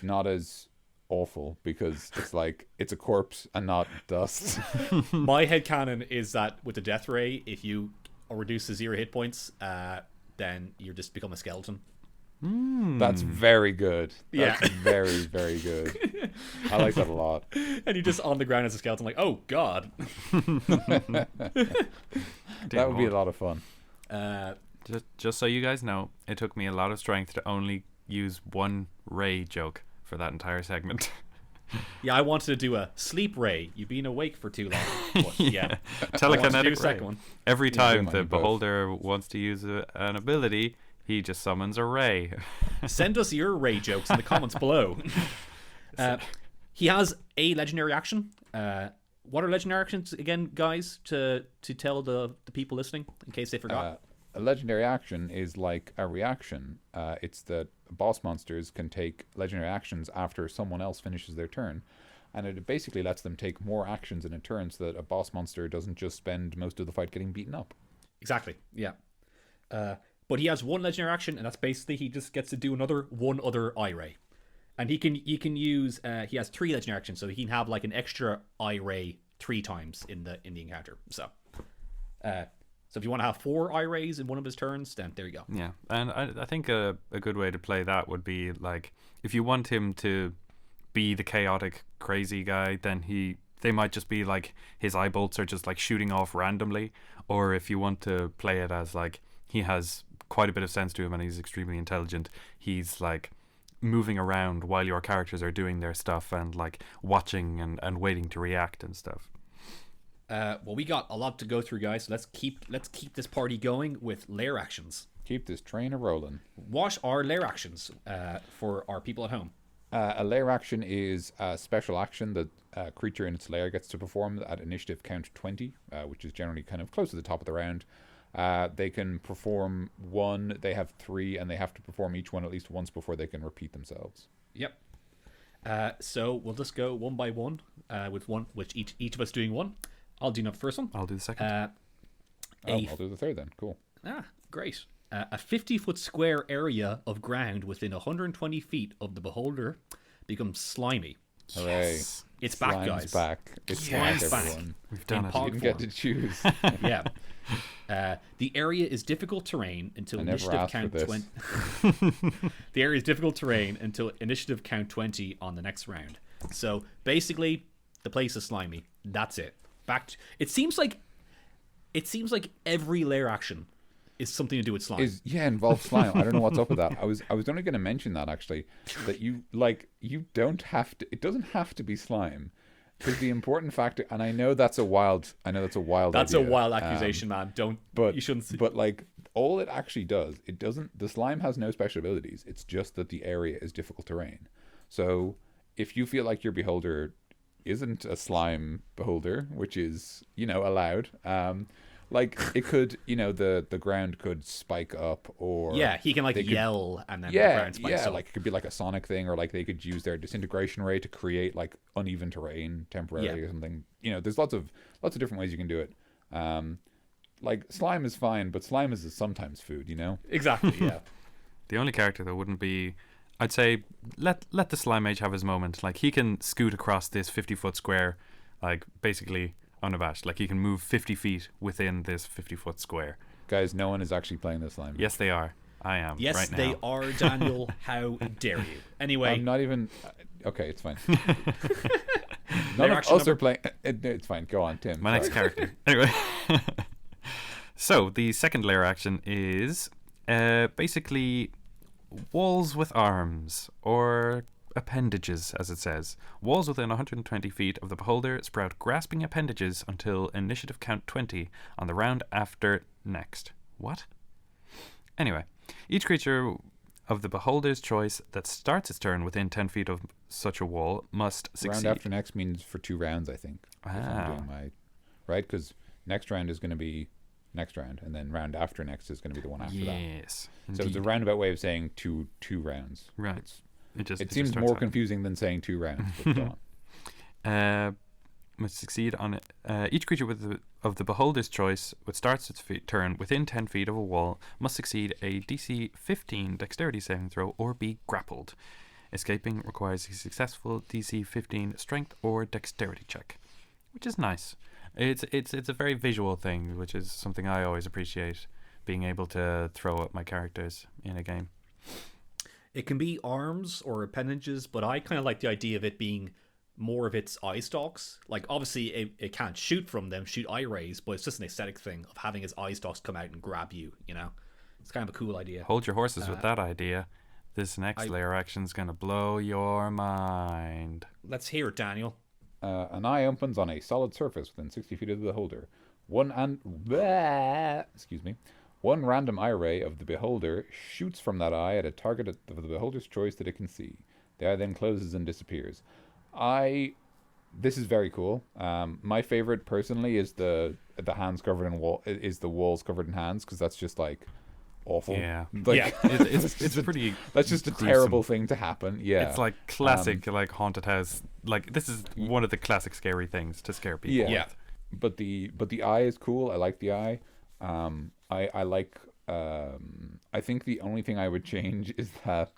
not as awful because it's like it's a corpse and not dust. My headcanon is that with the death ray, if you are reduced to 0 hit points, then you just become a skeleton. That's very good. That's very, very good. I like that a lot. And you're just on the ground as a skeleton, like, oh god. That would be a lot of fun. Just so you guys know, it took me a lot of strength to only use one ray joke for that entire segment. Yeah, I wanted to do a sleep ray. You've been awake for too long. But, telekinetic ray. One. Every time the beholder wants to use an ability, he just summons a ray. Send us your ray jokes in the comments below. He has a legendary action. What are legendary actions again, guys? To tell the people listening in case they forgot. A legendary action is like a reaction. It's that boss monsters can take legendary actions after someone else finishes their turn. And it basically lets them take more actions in a turn so that a boss monster doesn't just spend most of the fight getting beaten up. Exactly, yeah. But he has one legendary action, and that's basically he just gets to do one other eye ray. And he can use, he has 3 legendary actions, so he can have like an extra eye ray 3 times in the encounter. So if you want to have 4 eye rays in one of his turns, then there you go. Yeah, and I think a good way to play that would be like if you want him to be the chaotic crazy guy, then he they might just be like his eye bolts are just like shooting off randomly, or if you want to play it as like he has quite a bit of sense to him and he's extremely intelligent, he's like moving around while your characters are doing their stuff and like watching and waiting to react and stuff. Well, we got a lot to go through, guys. So let's keep this party going with lair actions. Keep this train a rolling. What are lair actions for our people at home? A lair action is a special action that a creature in its lair gets to perform at initiative count 20, which is generally kind of close to the top of the round. They can perform one, they have 3, and they have to perform each one at least once before they can repeat themselves. Yep. So we'll just go one by one, with each of us doing one. I'll do the first one. I'll do the second. I'll do the third then. Cool. Great. A 50-foot square area of ground within 120 feet of the beholder becomes slimy. Hooray. Yes. It's back, Slime's guys. back. It's Slime's back, back. everyone. We've done In it. pog You didn't get to form. choose. Yeah. The area is difficult terrain until I never initiative asked for count this. 20. The area is difficult terrain until initiative count 20 on the next round. So basically, the place is slimy. That's it. It seems like every lair action is something to do with slime. Involves slime. I don't know what's up with that. I was only going to mention that actually, that you don't have to. It doesn't have to be slime, because the important factor. And I know that's a wild. That's a wild accusation, man. You shouldn't. But like all it actually does, it doesn't. The slime has no special abilities. It's just that the area is difficult terrain. So if you feel like your beholder isn't a slime beholder, which is allowed, like it could, the ground could spike up, or he can yell and then the ground spikes up. Like it could be like a sonic thing, or like they could use their disintegration ray to create like uneven terrain temporarily or something. There's lots of different ways you can do it. Like slime is fine, but slime is sometimes food, Exactly. Yeah. The only character that wouldn't be, I'd say, let the slime mage have his moment. Like he can scoot across this 50-foot square, like basically unabashed. Like he can move 50 feet within this 50-foot square. Guys, no one is actually playing this slime. Yes, they are. I am. Yes, right now. they are, Daniel. How dare you? Anyway, I'm not even. Okay, it's fine. Lair None of action us are playing. It's fine. Go on, Tim. My next character. Anyway. So the second layer action is basically walls with arms, or appendages, as it says. Walls within 120 feet of the beholder sprout grasping appendages until initiative count 20 on the round after next. What? Anyway, each creature of the beholder's choice that starts its turn within 10 feet of such a wall must succeed. Round after next means for 2 rounds, I think. If I'm doing right, because next round is going to be next round, and then round after next is going to be the one after that. Yes. So it's a roundabout way of saying two rounds. Right. It seems more confusing than saying 2 rounds. But go on. Must succeed on it. Each creature of the beholder's choice, which starts its turn within 10 feet of a wall, must succeed a DC 15 dexterity saving throw or be grappled. Escaping requires a successful DC 15 strength or dexterity check, which is nice. It's a very visual thing, which is something I always appreciate, being able to throw at my characters in a game. It can be arms or appendages, but I kind of like the idea of it being more of its eye stalks. Like, obviously, it can't shoot from them, shoot eye rays, but it's just an aesthetic thing of having its eye stalks come out and grab you, It's kind of a cool idea. Hold your horses with that idea. This next layer action's going to blow your mind. Let's hear it, Daniel. An eye opens on a solid surface within 60 feet of the beholder. One random eye ray of the beholder shoots from that eye at a target of the beholder's choice that it can see. The eye then closes and disappears. This is very cool. My favorite personally is the hands covered in the walls covered in hands, because that's just like awful. Yeah. It's pretty. That's just gruesome. a terrible thing to happen. Yeah. It's like classic like haunted house. Like this is one of the classic scary things to scare people. Yeah. But the eye is cool. I like the eye. I like. I think the only thing I would change is that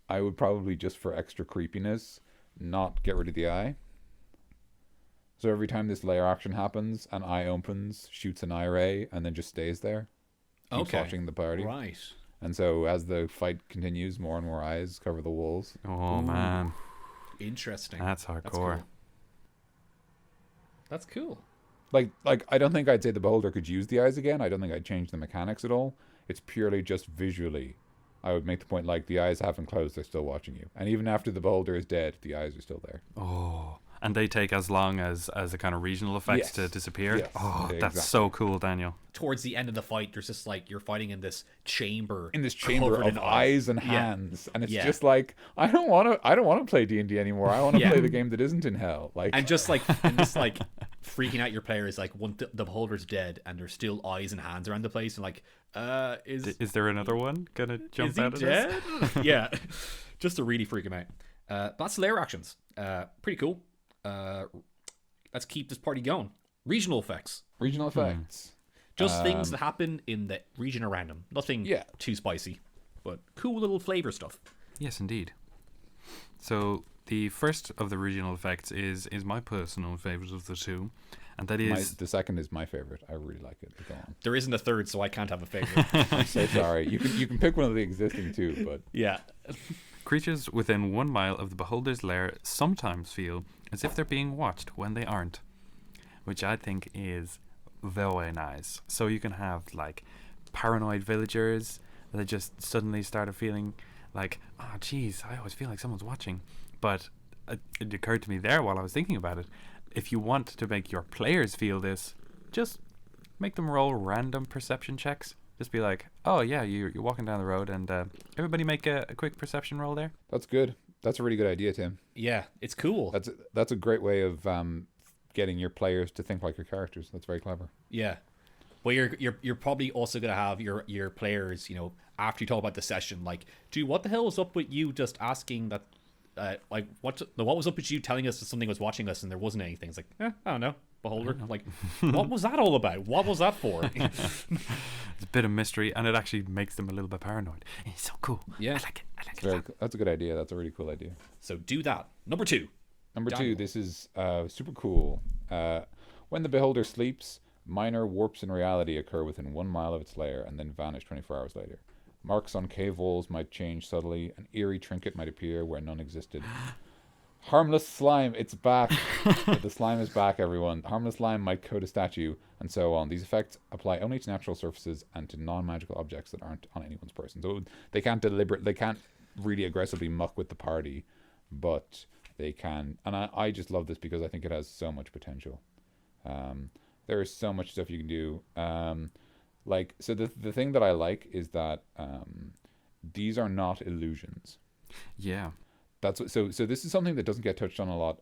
I would probably, just for extra creepiness, not get rid of the eye. So every time this layer action happens, an eye opens, shoots an eye ray, and then just stays there. Keeps watching the party. Right. And so as the fight continues, more and more eyes cover the walls. Oh man, Interesting. that's hardcore. That's cool. Like I don't think I'd say the beholder could use the eyes again. I don't think I'd change the mechanics at all. It's purely just visually. I would make the point like the eyes haven't closed, they're still watching you. And even after the beholder is dead, the eyes are still there. Oh, and they take as long as the kind of regional effects to disappear. Yes, Oh, exactly. that's so cool, Daniel. Towards the end of the fight, there's just like you're fighting in this chamber. In this chamber covered of in eyes and hands. And it's Yeah. just like I don't wanna play D&D anymore. I wanna Yeah. play the game that isn't in hell. Like And just like freaking out your players, like when the beholder's dead and there's still eyes and hands around the place, and like, Is there another one gonna jump is he out of dead? this? Yeah, just to really freak him out. That's layer actions. Pretty cool. Let's keep this party going. Regional effects, regional effects. just things that happen in the region around them. Nothing too spicy, but cool little flavor stuff. Yes, indeed. So the first of the regional effects is my personal favorite of the two, and that is The second is my favorite. I really like it. Go on. There isn't a third, so I can't have a favorite. I'm so sorry. You can pick one of the existing two, but Yeah. creatures within 1 mile of the beholder's lair sometimes feel as if they're being watched when they aren't, which I think is very nice. So you can have like paranoid villagers that just suddenly started feeling like, oh geez, I always feel like someone's watching. But it occurred to me there while I was thinking about it, if you want to make your players feel this, just make them roll random perception checks. Just be like, oh yeah, you're walking down the road, and everybody make a quick perception roll there. that's good. That's a really good idea, Tim. Yeah, it's cool. That's a great way of getting your players to think like your characters. That's very clever. Yeah, but you're probably also gonna have your players, after you talk about the session, like, dude, what the hell was up with you just asking that, like, what was up with you telling us that something was watching us and there wasn't anything? It's like, I don't know, beholder. Like, what was that all about? What was that for? It's a bit of mystery, and it actually makes them a little bit paranoid. It's so cool. Yeah. I like it. That's a good idea. That's a really cool idea. So do that. Number two. Number Daniel. 2, this is super cool. When the beholder sleeps, minor warps in reality occur within 1 mile of its lair and then vanish 24 hours later. Marks on cave walls might change subtly. An eerie trinket might appear where none existed. Harmless slime, it's back. The slime is back, everyone. Harmless slime might coat a statue, and so on. These effects apply only to natural surfaces and to non-magical objects that aren't on anyone's person. So they can't really aggressively muck with the party, but they can. And I just love this because I think it has so much potential. There is so much stuff you can do. So the thing that I like is that these are not illusions. Yeah. So this is something that doesn't get touched on a lot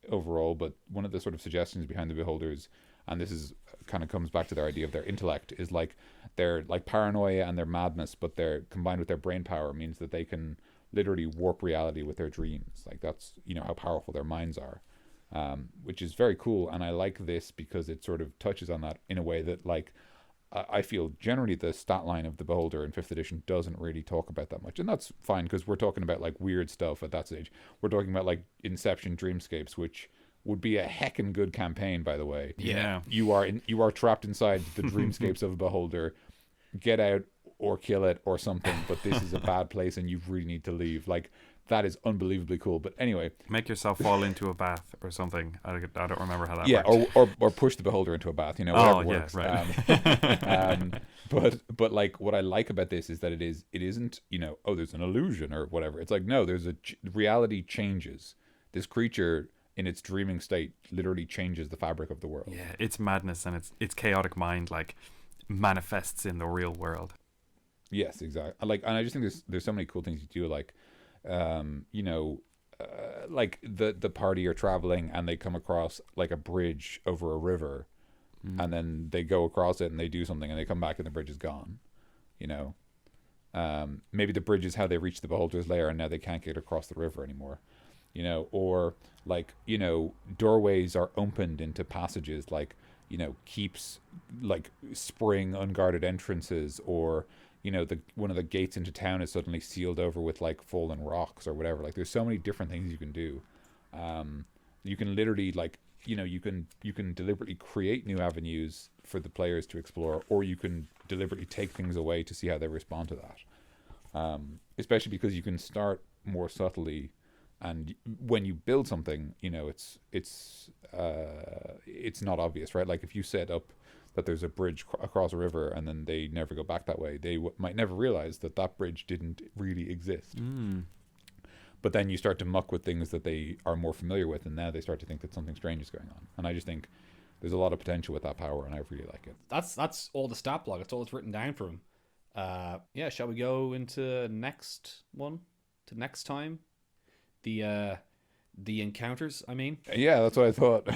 overall, but one of the sort of suggestions behind the beholders, and this is kind of comes back to their idea of their intellect, is like their like paranoia and their madness, but they're combined with their brain power means that they can literally warp reality with their dreams. Like that's how powerful their minds are, which is very cool. And I like this because it sort of touches on that in a way that like I feel generally the stat line of the beholder in 5th edition doesn't really talk about that much, and that's fine because we're talking about like weird stuff at that stage. We're talking about like Inception Dreamscapes, which would be a heckin' good campaign, by the way. Yeah. You are trapped inside the dreamscapes of a beholder. Get out or kill it or something, but this is a bad place and you really need to leave. Like that is unbelievably cool. But anyway, Make yourself fall into a bath or something. I don't remember how that worked. or push the beholder into a bath, whatever works. Right. But like what I like about this is that it isn't there's an illusion or whatever. It's like no, there's reality changes. This creature in its dreaming state literally changes the fabric of the world. Yeah, it's madness, and its chaotic mind like manifests in the real world. Yes, exactly. And I just think there's so many cool things you do, like like the party are traveling and they come across like a bridge over a river, and then they go across it and they do something and they come back and the bridge is gone. Maybe the bridge is how they reach the beholder's lair and now they can't get across the river anymore. Or like doorways are opened into passages, like keeps like spring unguarded entrances, or one of the gates into town is suddenly sealed over with like fallen rocks or whatever. Like there's so many different things you can do. You can literally like you can deliberately create new avenues for the players to explore, or you can deliberately take things away to see how they respond to that. Especially because you can start more subtly and when you build something, it's not obvious, right? Like if you set up that there's a bridge across a river and then they never go back that way, they might never realize that that bridge didn't really exist. But then you start to muck with things that they are more familiar with, and now they start to think that something strange is going on. And I just think there's a lot of potential with that power, and I really like it. That's all the stat block. It's all that's written down for him. Shall we go into next one? To next time? The encounters, I mean? Yeah, that's what I thought.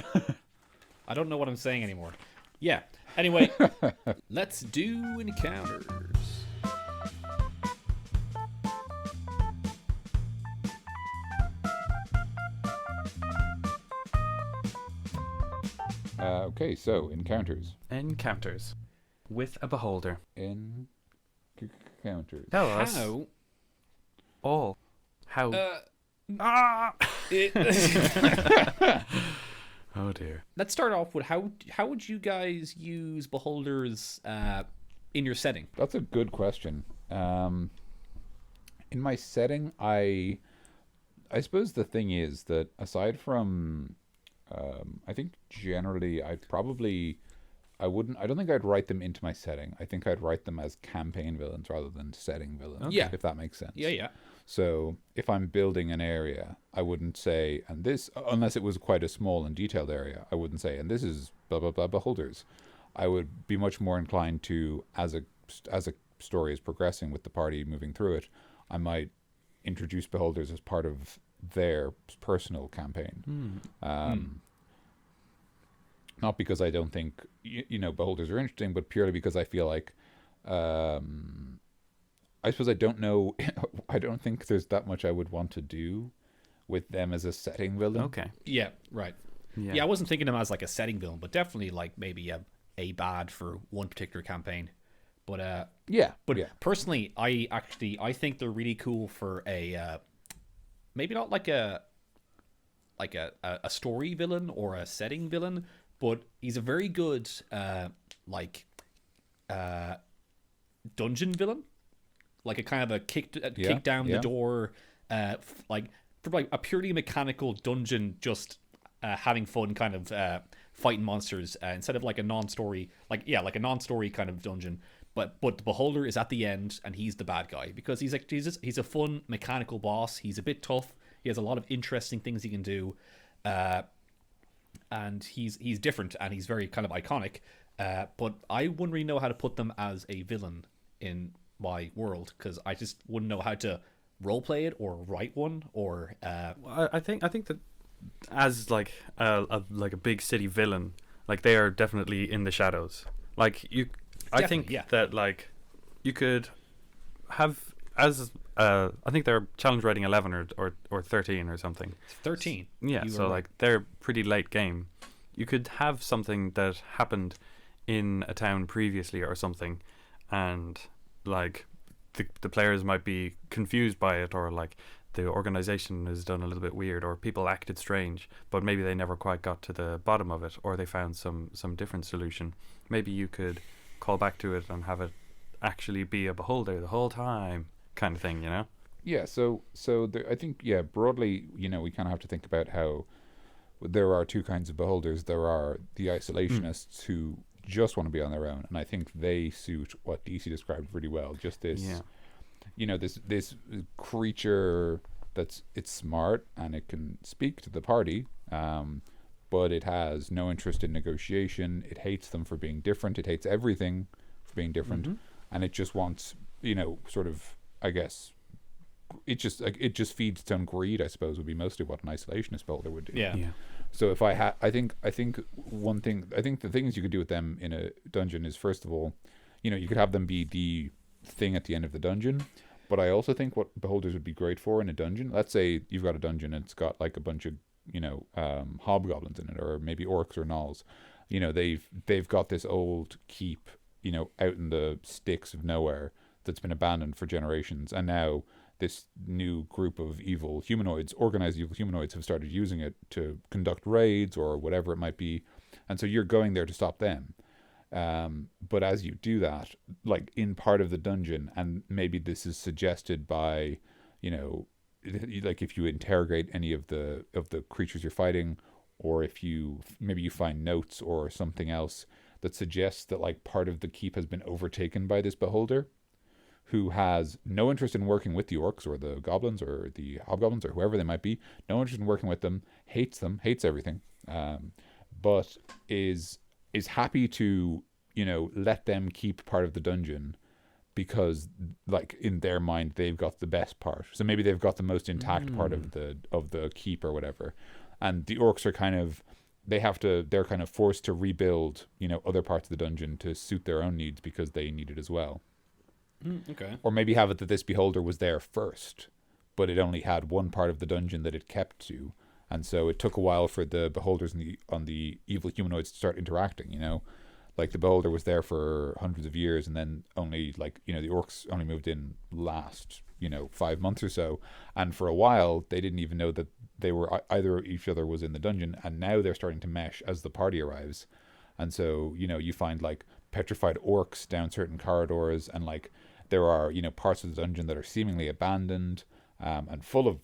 I don't know what I'm saying anymore. Yeah. Anyway, let's do encounters. Okay, so encounters. Encounters with a beholder. Encounters. Tell us How? all. How? Oh dear. Let's start off with how would you guys use beholders in your setting? That's a good question. In my setting, I suppose the thing is that aside from, I think generally I don't think I'd write them into my setting. I think I'd write them as campaign villains rather than setting villains. Okay. Yeah. If that makes sense. Yeah. So if I'm building an area, I wouldn't say, and this, unless it was quite a small and detailed area, I wouldn't say, and this is blah, blah, blah, beholders. I would be much more inclined to, as a story is progressing with the party moving through it, I might introduce beholders as part of their personal campaign. Not because I don't think, beholders are interesting, but purely because I feel like, I suppose I don't know. I don't think there's that much I would want to do with them as a setting villain. Okay. Yeah, right. Yeah, I wasn't thinking of them as like a setting villain, but definitely like maybe a bad for one particular campaign. But personally, I think they're really cool for a maybe not like a story villain or a setting villain, but he's a very good dungeon villain. Like a kind of a kick down the door, like for like a purely mechanical dungeon, just having fun, kind of fighting monsters instead of like a non-story, like a non-story kind of dungeon. But the beholder is at the end, and he's the bad guy because he's a fun mechanical boss. He's a bit tough. He has a lot of interesting things he can do, and he's different and he's very kind of iconic. But I wouldn't really know how to put them as a villain in my world because I just wouldn't know how to roleplay it or write one or. I think that as like a big city villain, like they are definitely in the shadows. Like you, I think that like you could have as I think they're challenge rating 11 or 13 or something. 13. Yeah, so like they're pretty late game. You could have something that happened in a town previously or something, and like the players might be confused by it, or like the organization is done a little bit weird, or people acted strange, but maybe they never quite got to the bottom of it, or they found some different solution. Maybe you could call back to it and have it actually be a beholder the whole time, kind of thing, Yeah. So I think broadly, we kind of have to think about how there are two kinds of beholders. There are the isolationists who just want to be on their own, and I think they suit what DC described really well. Just this, this creature it's smart and it can speak to the party, but it has no interest in negotiation. It hates them for being different. It hates everything for being different, and it just wants, sort of, I guess, it just feeds its own greed, I suppose, would be mostly what an isolationist beholder would do. Yeah. So if I think the things you could do with them in a dungeon is, first of all, you could have them be the thing at the end of the dungeon. But I also think what beholders would be great for in a dungeon, let's say you've got a dungeon and it's got like a bunch of hobgoblins in it, or maybe orcs or gnolls. They've got this old keep, out in the sticks of nowhere that's been abandoned for generations, and now this new group of organized evil humanoids have started using it to conduct raids or whatever it might be. And so you're going there to stop them. But as you do that, like in part of the dungeon, and maybe this is suggested by, like if you interrogate any of the creatures you're fighting, or if you find notes or something else that suggests that like part of the keep has been overtaken by this beholder, who has no interest in working with the orcs or the goblins or the hobgoblins or whoever they might be, no interest in working with them, hates everything, but is happy to, let them keep part of the dungeon because, like, in their mind they've got the best part. So maybe they've got the most intact part of the keep or whatever, and the orcs are they're kind of forced to rebuild, other parts of the dungeon to suit their own needs because they need it as well. Okay. Or maybe have it that this beholder was there first, but it only had one part of the dungeon that it kept to, and so it took a while for the beholders on the evil humanoids to start interacting. Like the beholder was there for hundreds of years, and then only the orcs only moved in last 5 months or so, and for a while they didn't even know that they were either each other was in the dungeon, and now they're starting to mesh as the party arrives, and so you find like petrified orcs down certain corridors, and like there are parts of the dungeon that are seemingly abandoned, and full of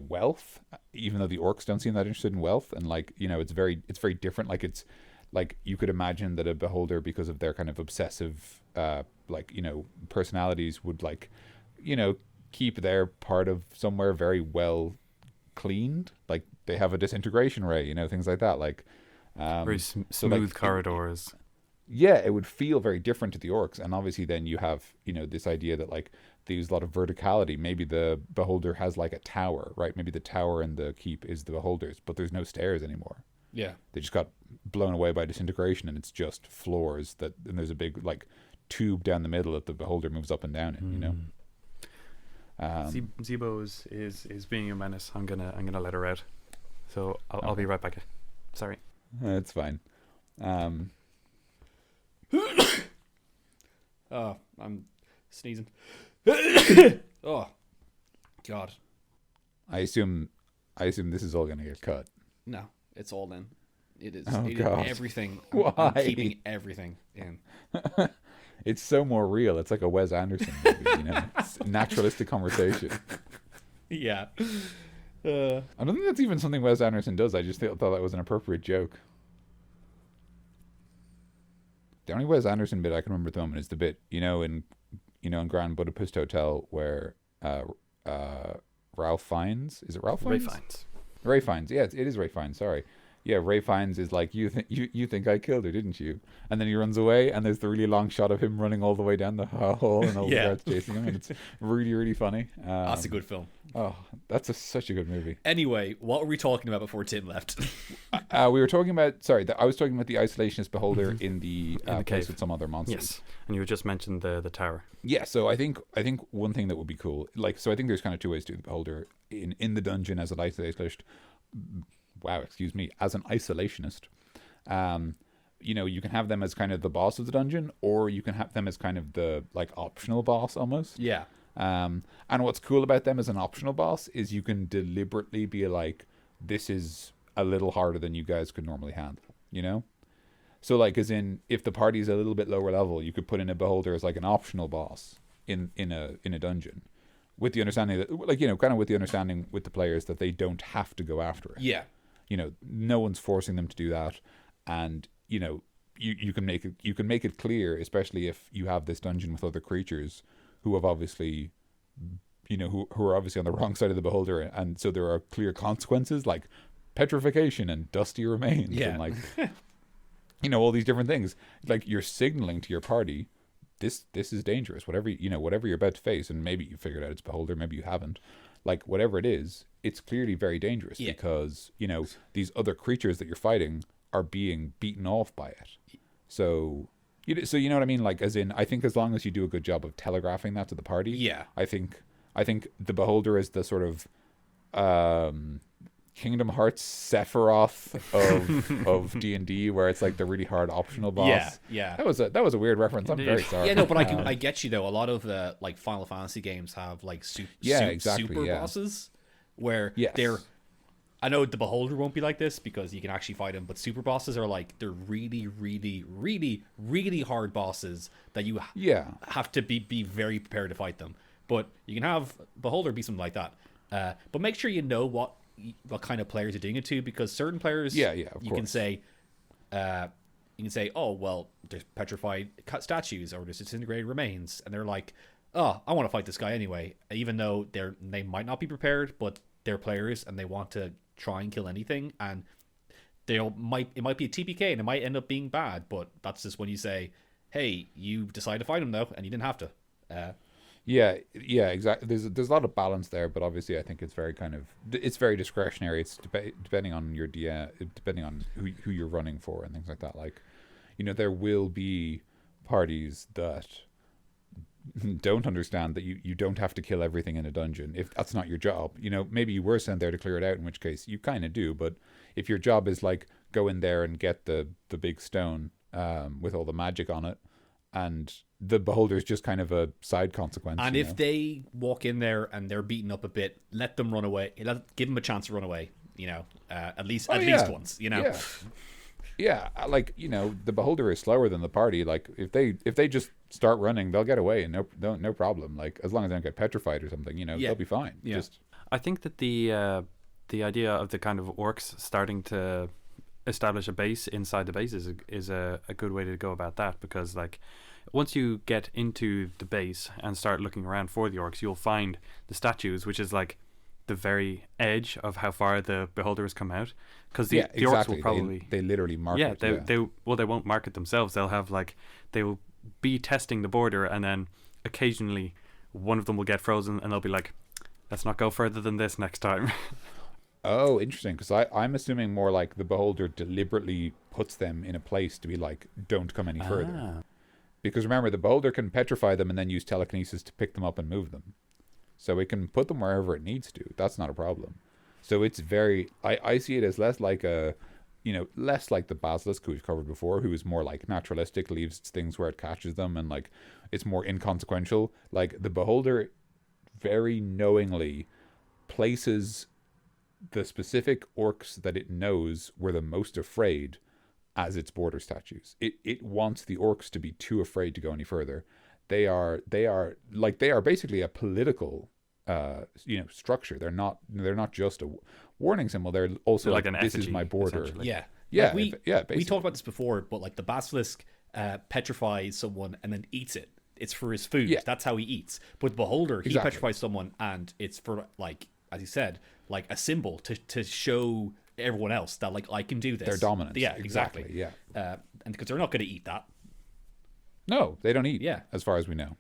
wealth, even though the orcs don't seem that interested in wealth, and like it's very different. Like it's like you could imagine that a beholder, because of their kind of obsessive personalities, would keep their part of somewhere very well cleaned, like they have a disintegration ray, things like that, like very smooth corridors. Yeah, it would feel very different to the orcs. And obviously then you have this idea that like they use a lot of verticality. Maybe the beholder has like a tower, right? Maybe the tower in the keep is the beholders, but there's no stairs anymore. Yeah, they just got blown away by disintegration, and it's just floors and there's a big like tube down the middle that the beholder moves up and down in. Zebo is being a menace. I'm gonna let her out. So I'll be right back. Sorry. It's fine. Oh, I'm sneezing. Oh, God. I assume this is all gonna get cut. No, it's all in. It is. Oh, it God. Is everything. Why? I'm keeping everything in. It's so more real. It's like a Wes Anderson movie, It's naturalistic conversation. Yeah. I don't think that's even something Wes Anderson does. I just thought that was an appropriate joke. The only Wes Anderson bit I can remember at the moment is the bit, in Grand Budapest Hotel where Ralph Fiennes. Is it Ralph Fiennes? Ray Fiennes. Ray Fiennes. Yeah, it is Ray Fiennes. Sorry. Yeah, Ray Fiennes is like, you think I killed her, didn't you? And then he runs away, and there's the really long shot of him running all the way down the hall, and all the guards chasing him, and it's really, really funny. That's a good film. Oh, that's such a good movie. Anyway, what were we talking about before Tim left? We were talking about, I was talking about the isolationist beholder in the place cave with some other monsters. Yes, and you just mentioned the tower. Yeah, so I think one thing that would be cool, so I think there's kind of two ways to do the beholder in the dungeon as an isolationist. As an isolationist. You can have them as kind of the boss of the dungeon, or you can have them as kind of the like optional boss almost. Yeah. And what's cool about them as an optional boss is you can deliberately be like, this is a little harder than you guys could normally handle, So like, as in, if the party's a little bit lower level, you could put in a beholder as like an optional boss in a dungeon, with the understanding that, like, kind of with the understanding with the players that they don't have to go after it. Yeah. No one's forcing them to do that, and you can make it clear, especially if you have this dungeon with other creatures who have obviously, who are obviously on the wrong side of the beholder, and so there are clear consequences like petrification and dusty remains, and like all these different things. Like, you're signaling to your party, this is dangerous. Whatever you're about to face, and maybe you figured out it's beholder, maybe you haven't. Like, whatever it is, it's clearly very dangerous because, these other creatures that you're fighting are being beaten off by it. So you know what I mean? Like, as in, I think as long as you do a good job of telegraphing that to the party, I think the beholder is the sort of Kingdom Hearts Sephiroth of D&D, where it's like the really hard optional boss. Yeah. That was a weird reference. I'm very sorry. Yeah, no, but I get you though. A lot of like Final Fantasy games have like super bosses where they're. I know the beholder won't be like this because you can actually fight them, but super bosses are like, they're really, really, really, really hard bosses that you have to be very prepared to fight them. But you can have beholder be something like that. But make sure you know what kind of players you're doing it to, because certain players, of you course. can say, oh well, there's petrified statues or there's disintegrated remains, and they're like, oh, I want to fight this guy anyway, even though they might not be prepared, but they're players and they want to try and kill anything, and it might be a TPK and it might end up being bad, but that's just when you say, hey, you decided to fight him though, and you didn't have to. Yeah, exactly. There's a lot of balance there, but obviously I think it's very discretionary. It's depending on your depending on who you're running for and things like that. Like, there will be parties that don't understand that you don't have to kill everything in a dungeon if that's not your job. Maybe you were sent there to clear it out, in which case you kind of do. But if your job is like go in there and get the big stone with all the magic on it, and the beholder is just kind of a side consequence. And if they walk in there and they're beaten up a bit, let them run away. Give them a chance to run away. At least once. Yeah, like the beholder is slower than the party. Like if they just start running, they'll get away and no problem. Like as long as they don't get petrified or something, they'll be fine. Yeah. I think that the idea of the kind of orcs starting to establish a base inside the base is a good way to go about that, because like once you get into the base and start looking around for the orcs, you'll find the statues, which is like the very edge of how far the beholders come out, because the orcs will probably they literally mark it. They won't mark it themselves. They'll have they will be testing the border, and then occasionally one of them will get frozen and they'll be like, let's not go further than this next time. Oh, interesting, because I'm assuming more like the beholder deliberately puts them in a place to be like, don't come any further. Because remember, the beholder can petrify them and then use telekinesis to pick them up and move them. So it can put them wherever it needs to. That's not a problem. So it's I see it as less like less like the basilisk who we've covered before, who is more like naturalistic, leaves things where it catches them, and like it's more inconsequential. Like the beholder very knowingly places the specific orcs that it knows were the most afraid as its border statues. It wants the orcs to be too afraid to go any further. They are basically a political structure. They're not just a warning symbol. They're also like an this effigy, is my border. Yeah. We talked about this before, but like the basilisk petrifies someone and then eats it. It's for his food. Yeah. That's how he eats. But the beholder, he Exactly. petrifies someone, and it's for, like, as you said, like a symbol to show everyone else that, like, I can do this. Their dominance. Yeah, exactly. Yeah. And because they're not going to eat that. No, they don't eat. Yeah. As far as we know.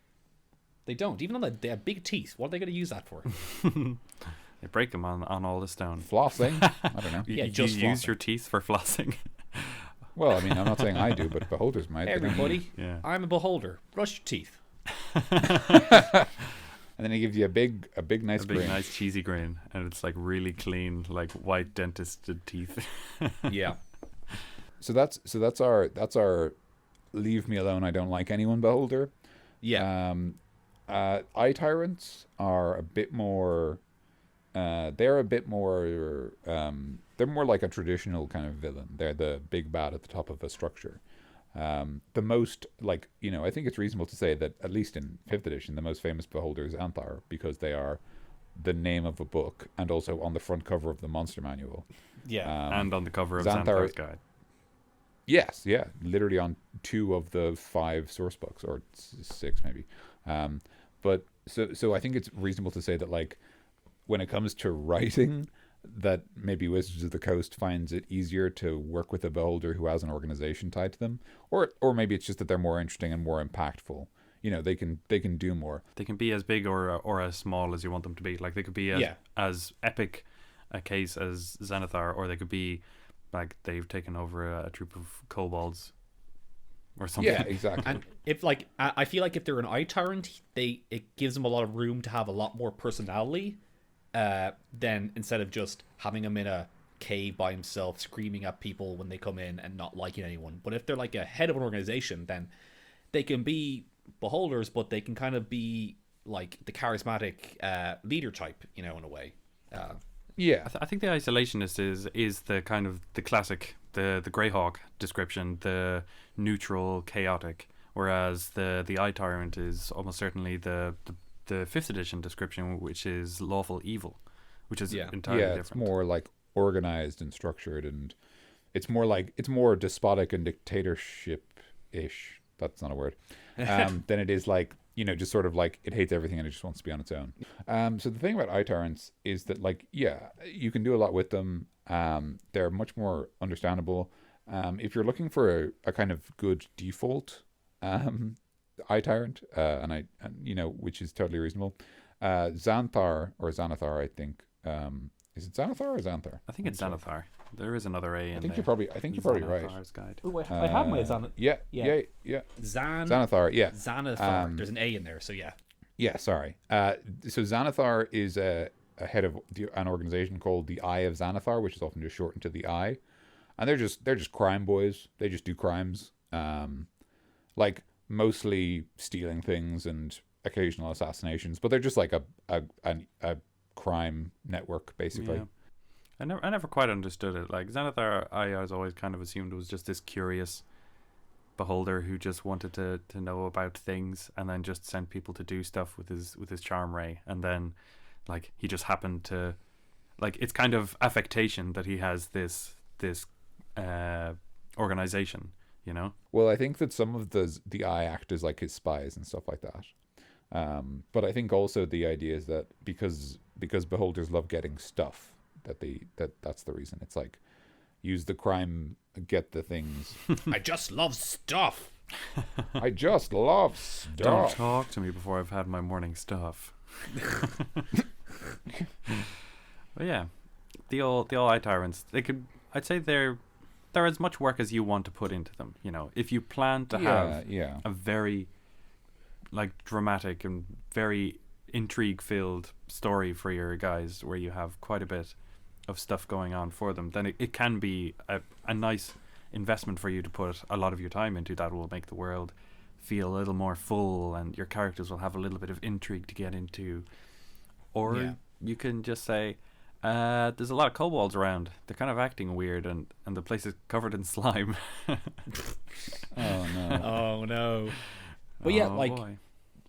They don't. Even though they have big teeth. What are they going to use that for? They break them on all the stone. Flossing? I don't know. Yeah, you just use flossing. your teeth for flossing. Well, I mean, I'm not saying I do, but beholders might. Hey, everybody, Yeah. I'm a beholder. Brush your teeth. And then he gives you a big nice A big, grin. nice cheesy grin, and it's like really clean, like white dentisted teeth. Yeah. So that's our leave me alone, I don't like anyone beholder. Yeah. Eye tyrants are a bit more. They're more like a traditional kind of villain. They're the big bad at the top of a structure. The most, like, I think it's reasonable to say that, at least in 5th edition, the most famous beholder is Anthar, because they are the name of a book and also on the front cover of the monster manual. Yeah. And on the cover of Xanthar- Xanthar's Guide. Yes, yeah, literally on 2 of the 5 source books, or 6 maybe. But so I think it's reasonable to say that, like, when it comes to writing, that maybe Wizards of the Coast finds it easier to work with a beholder who has an organization tied to them, or maybe it's just that they're more interesting and more impactful. They can do more. They can be as big or as small as you want them to be. Like, they could be as epic a case as Xanathar, or they could be like they've taken over a troop of kobolds or something. Yeah, exactly. And if, like, I feel like if they're an eye tyrant, it gives them a lot of room to have a lot more personality. Then instead of just having him in a cave by himself screaming at people when they come in and not liking anyone. But if they're like a head of an organization, then they can be beholders, but they can kind of be like the charismatic leader type, in a way. Yeah, I think the isolationist is the kind of the classic, the Greyhawk description, the neutral, chaotic, whereas the Eye Tyrant is almost certainly the 5th edition description, which is lawful evil. which is Yeah. entirely yeah, different. it's more like organized and structured, and it's more despotic and dictatorship-ish. That's not a word. Than it is like, just sort of like it hates everything and it just wants to be on its own. So the thing about iTyrants is that, like, yeah, you can do a lot with them. They're much more understandable. If you're looking for a kind of good default iTyrant, which is totally reasonable, Xanathar or Xanathar, I think. Is it Xanathar or Xanthar? I think it's Xanathar. There is another A in I think there. you're probably right. Xanathar's Guide. Oh, I have my Xanathar. Yeah. Xanathar, yeah. Xanathar. There's an A in there, so yeah. Yeah, sorry. So Xanathar is a head of an organization called the Eye of Xanathar, which is often just shortened to the Eye, and they're just crime boys. They just do crimes, like mostly stealing things and occasional assassinations, but they're just like a crime network basically. Yeah. I never quite understood it. Like Xanathar, I was always kind of assumed was just this curious beholder who just wanted to know about things, and then just sent people to do stuff with his charm ray, and then like he just happened to, like, it's kind of affectation that he has this organization, Well, I think that some of the Eye act as like his spies and stuff like that. But I think also the idea is that because beholders love getting stuff, that's the reason. It's like, use the crime, get the things. I just love stuff. I just love Don't stuff. talk to me before I've had my morning stuff. But yeah, the all iTyrants, I'd say they're as much work as you want to put into them. If you plan to have a very like dramatic and very intrigue filled story for your guys, where you have quite a bit of stuff going on for them, then it can be a nice investment for you to put a lot of your time into. That will make the world feel a little more full, and your characters will have a little bit of intrigue to get into. Or you can just say, there's a lot of kobolds around, they're kind of acting weird, and the place is covered in slime. Oh no. Oh no. But yeah, like, boy.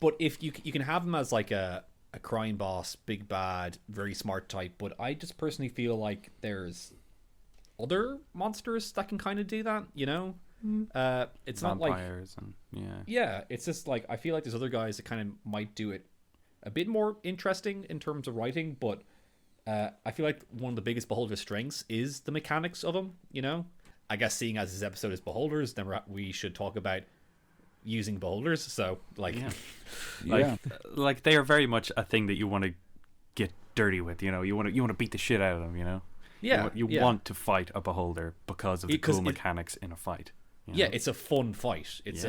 but if you can have him as like a crime boss, big bad, very smart type, but I just personally feel like there's other monsters that can kind of do that, it's not like vampires and it's just like, I feel like there's other guys that kind of might do it a bit more interesting in terms of writing, but I feel like one of the biggest beholder strengths is the mechanics of them. I guess seeing as this episode is beholders, then we should talk about using beholders. So like like they are very much a thing that you want to get dirty with. You want to beat the shit out of them. You want to fight a beholder because of the cool mechanics in a fight. Yeah, it's a fun fight. It's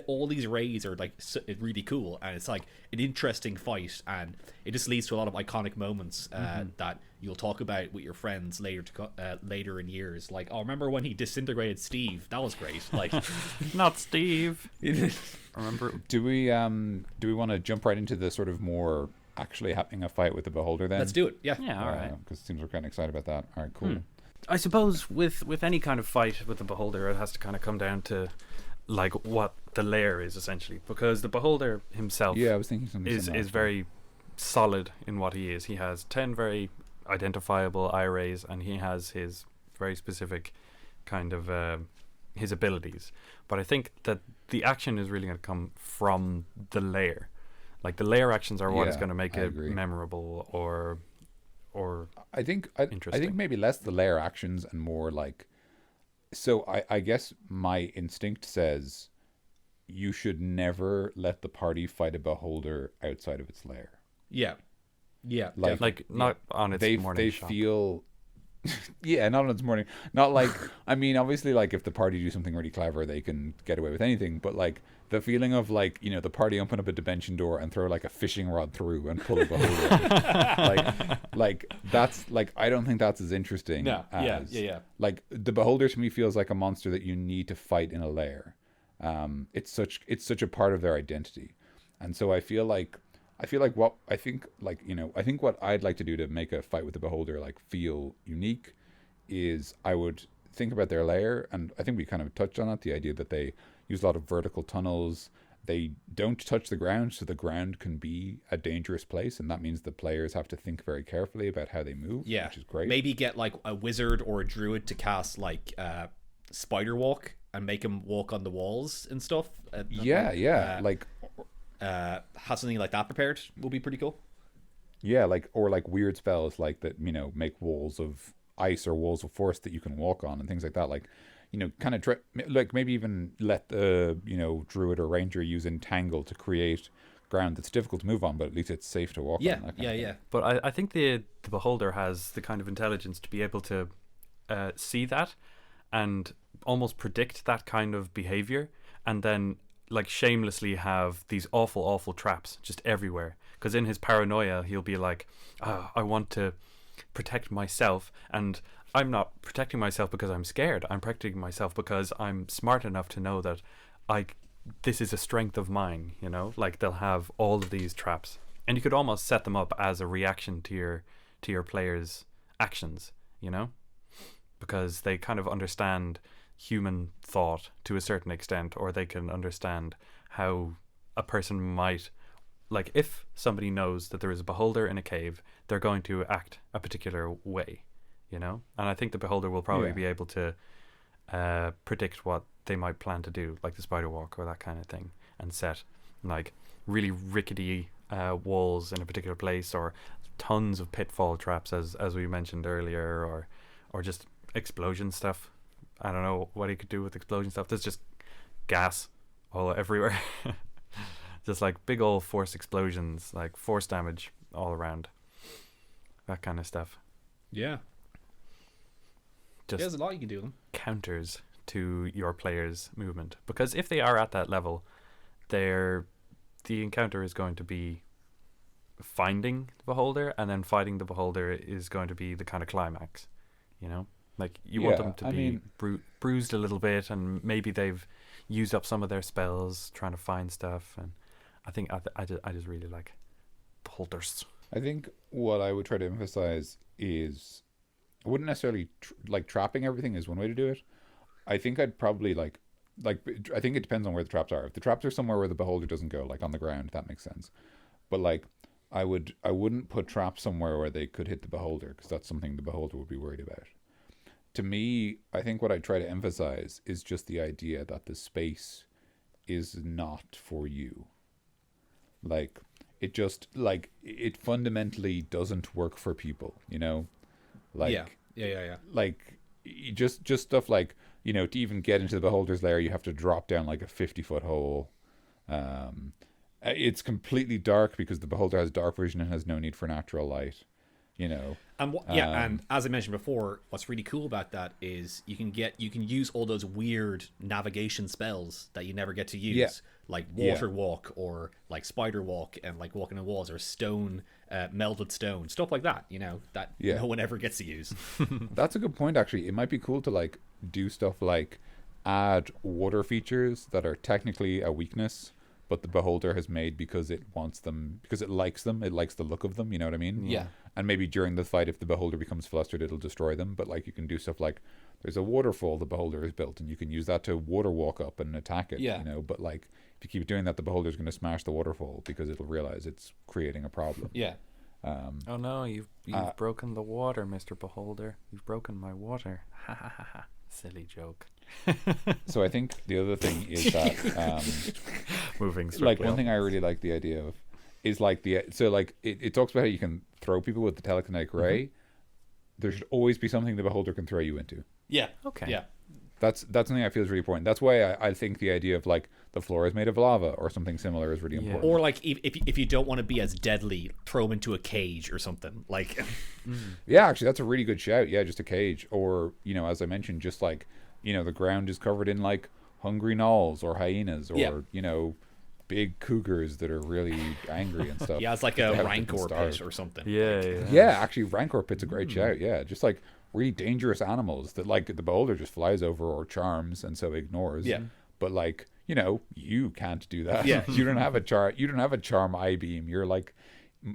all these raids are like really cool, and it's like an interesting fight, and it just leads to a lot of iconic moments that you'll talk about with your friends later in years. Like, oh, remember when he disintegrated Steve? That was great. Like, not Steve. Remember? Do we want to jump right into the sort of more actually having a fight with the beholder then? Let's do it. Yeah. Yeah. All right. Because it seems we're kind of excited about that. All right. Cool. I suppose with any kind of fight with the beholder, it has to kind of come down to like what the lair is essentially, because the beholder himself I was thinking something is very solid in what he is. He has 10 very identifiable eye rays, and he has his very specific kind of his abilities. But I think that the action is really going to come from the lair. Like the lair actions are what is going to make it memorable or I think interesting. maybe less the lair actions and more like, so I guess my instinct says you should never let the party fight a beholder outside of its lair. Yeah. Like not on its morning they shop. feel not on its morning, not like, I mean, obviously, like if the party do something really clever, they can get away with anything, but like the feeling of like, the party open up a dimension door and throw like a fishing rod through and pull a beholder like that's like, I don't think that's as interesting. Like the beholder to me feels like a monster that you need to fight in a lair. It's such a part of their identity, and so I think what I'd like to do to make a fight with the beholder like feel unique is I would think about their lair, and I think we kind of touched on it, the idea that they use a lot of vertical tunnels. they don't touch the ground, so the ground can be a dangerous place, and that means the players have to think very carefully about how they move, which is great. Maybe get like a wizard or a druid to cast like spider walk and make him walk on the walls and stuff. Like have something like that prepared will be pretty cool. Yeah, like, or like weird spells like that, you know, make walls of ice or walls of force that you can walk on and things like that. Like, you know, kind of like maybe even let the, you know, druid or ranger use entangle to create ground that's difficult to move on, but at least it's safe to walk on. Yeah. But I think the beholder has the kind of intelligence to be able to see that and almost predict that kind of behavior, and then like shamelessly have these awful traps just everywhere. Because in his paranoia, he'll be like, oh, I want to protect myself, and I'm not protecting myself because I'm scared. I'm protecting myself because I'm smart enough to know that this is a strength of mine, you know? Like, they'll have all of these traps. And you could almost set them up as a reaction to your players' actions, you know? Because they kind of understand human thought to a certain extent, or they can understand how a person might, like, if somebody knows that there is a beholder in a cave, they're going to act a particular way, you know? And I think the beholder will probably be able to predict what they might plan to do, like the spider walk or that kind of thing, and set like really rickety walls in a particular place, or tons of pitfall traps as we mentioned earlier, or just explosion stuff. I don't know what he could do with explosion stuff. There's just gas all everywhere. Just like big old force explosions, like force damage all around. That kind of stuff. Yeah. Just there's a lot you can do with them. Counters to your player's movement. Because if they are at that level, the encounter is going to be finding the beholder, and then fighting the beholder is going to be the kind of climax, you know? Like, you want them to be bruised a little bit, and maybe they've used up some of their spells trying to find stuff, and I think I just really like beholders. I think what I would try to emphasize is, I wouldn't necessarily like trapping everything is one way to do it. I think I'd probably like I think it depends on where the traps are. If the traps are somewhere where the beholder doesn't go, like on the ground, that makes sense. But like I wouldn't put traps somewhere where they could hit the beholder, because that's something the beholder would be worried about. To me, I think what I try to emphasize is just the idea that the space is not for you. Like, it just, like, it fundamentally doesn't work for people, you know? Like, Yeah. Like, just stuff like, you know, to even get into the beholder's lair, you have to drop down like a 50-foot hole. It's completely dark because the beholder has dark vision and has no need for natural light, you know? And and as I mentioned before, what's really cool about that is you can use all those weird navigation spells that you never get to use, like water walk, or like spider walk, and like walking on walls, or stone, melted stone, stuff like that, you know, that no one ever gets to use. That's a good point, actually. It might be cool to like do stuff like add water features that are technically a weakness, but the beholder has made because it wants them, because it likes them, it likes the look of them, you know what I mean? Yeah. And maybe during the fight, if the beholder becomes flustered, it'll destroy them. But like, you can do stuff like, there's a waterfall the beholder has built, and you can use that to water walk up and attack it, you know? But like, if you keep doing that, the beholder's going to smash the waterfall because it'll realize it's creating a problem. Yeah. Oh no, you've broken the water, Mr. Beholder. You've broken my water. Ha ha ha ha. Silly joke. So I think the other thing is that moving like one thing I really like the idea of is like it talks about how you can throw people with the telekinetic ray. There should always be something the beholder can throw you into. Yeah. Okay. Yeah. That's something I feel is really important. That's why I think the idea of like the floor is made of lava or something similar is really important. Or like if you don't want to be as deadly, throw them into a cage or something. Like Yeah, actually that's a really good shout. Yeah, just a cage. Or, you know, as I mentioned, just like, you know, the ground is covered in like hungry gnolls or hyenas, or you know, big cougars that are really angry and stuff. Yeah, it's like a rancor pit or something. Yeah, actually rancor pit's a great shout. Yeah, just like really dangerous animals that like the beholder just flies over or charms and so ignores. Yeah. But like, you know, you can't do that. Yeah. You don't have a charm I beam. You're like,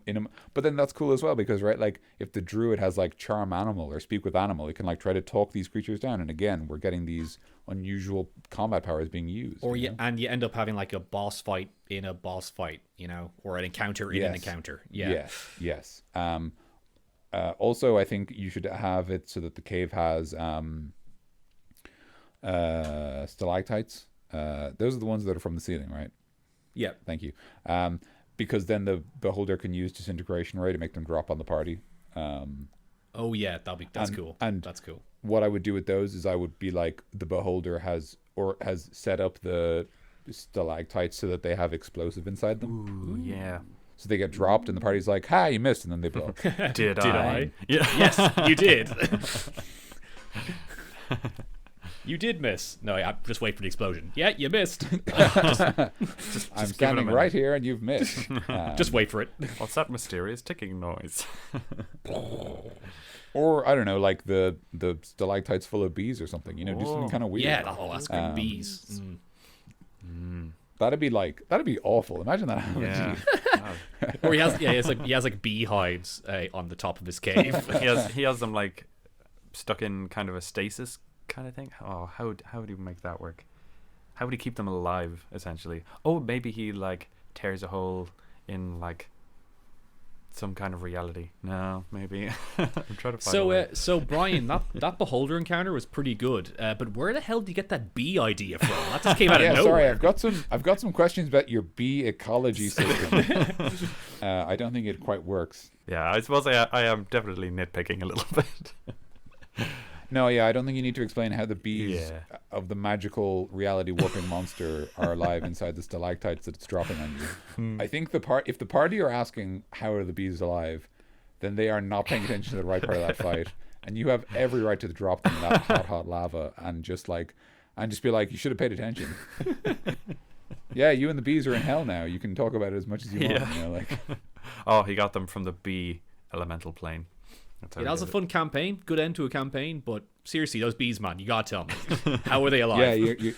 in him. But then that's cool as well because, right, like if the druid has like charm animal or speak with animal, it can like try to talk these creatures down. And again, we're getting these unusual combat powers being used. Or you know? and you end up having like a boss fight in a boss fight, you know, or an encounter in an encounter. Yeah. Yes. Also, I think you should have it so that the cave has stalactites. Those are the ones that are from the ceiling, right? Yeah. Thank you. Because then the beholder can use disintegration ray to make them drop on the party. Oh yeah, that's cool. And that's cool. What I would do with those is I would be like the beholder has set up the stalactites so that they have explosive inside them. Ooh, yeah. So they get dropped and the party's like, "Ha, you missed," and then they blow up. Did I? Yeah. Yes, you did. You did miss. No, just wait for the explosion. Yeah, you missed. I'm standing right here and you've missed. Just wait for it. What's that mysterious ticking noise? Or I don't know, like the stalactites full of bees or something. You know, do something kind of weird. Yeah, that's good. Bees. That'd be awful. Imagine that happening. Yeah. Or he has like beehives on the top of his cave. he has them like stuck in kind of a stasis kind of thing. Oh, how would he make that work? How would he keep them alive essentially? Oh, maybe he like tears a hole in like some kind of reality. No, maybe. I'm trying to find a way. So Brian, that beholder encounter was pretty good. But where the hell did you get that bee idea from? That just came out of nowhere. Sorry, I've got some questions about your bee ecology system. I don't think it quite works. Yeah, I suppose I am definitely nitpicking a little bit. No, yeah, I don't think you need to explain how the bees of the magical reality warping monster are alive inside the stalactites that it's dropping on you. I think if the party are asking how are the bees alive, then they are not paying attention to the right part of that fight, and you have every right to drop them in that hot lava and just be like, you should have paid attention. Yeah, you and the bees are in hell now. You can talk about it as much as you want. You know, like. Oh, he got them from the bee elemental plane. That was a fun campaign, good end to a campaign, but seriously, those bees, man, you gotta tell me, how are they alive? Yeah,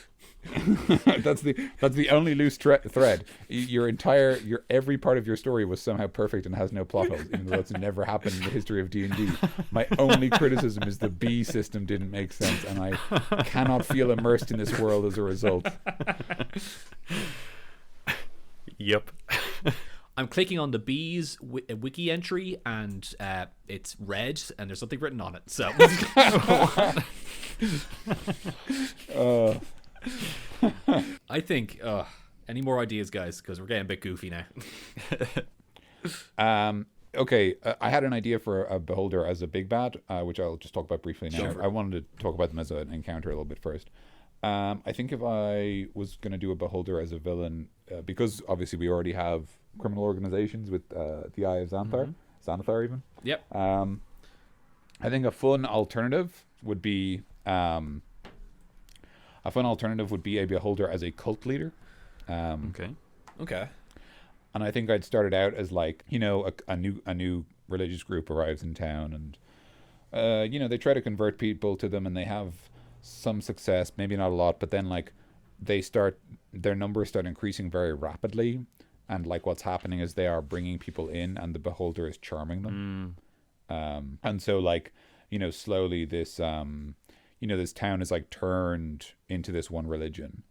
that's the only loose thread. Your every part of your story was somehow perfect and has no plot holes, even though that's never happened in the history of D&D. My only criticism is the bee system didn't make sense, and I cannot feel immersed in this world as a result. Yep. I'm clicking on the bees wiki entry, and it's red, and there's something written on it. So, I think. Any more ideas, guys? Because we're getting a bit goofy now. Okay, I had an idea for a beholder as a big bad, which I'll just talk about briefly now. Sure. I wanted to talk about them as an encounter a little bit first. I think if I was going to do a beholder as a villain, because obviously we already have criminal organizations with the Eye of Xanathar, Xanathar even. Yep. I think a fun alternative would be a beholder as a cult leader. Okay. And I think I'd started out as like, you know, a new religious group arrives in town, and you know, they try to convert people to them, and they have some success, maybe not a lot, but then like their numbers start increasing very rapidly, and like what's happening is they are bringing people in, and the beholder is charming them. And so like, you know, slowly this you know, this town is like turned into this one religion,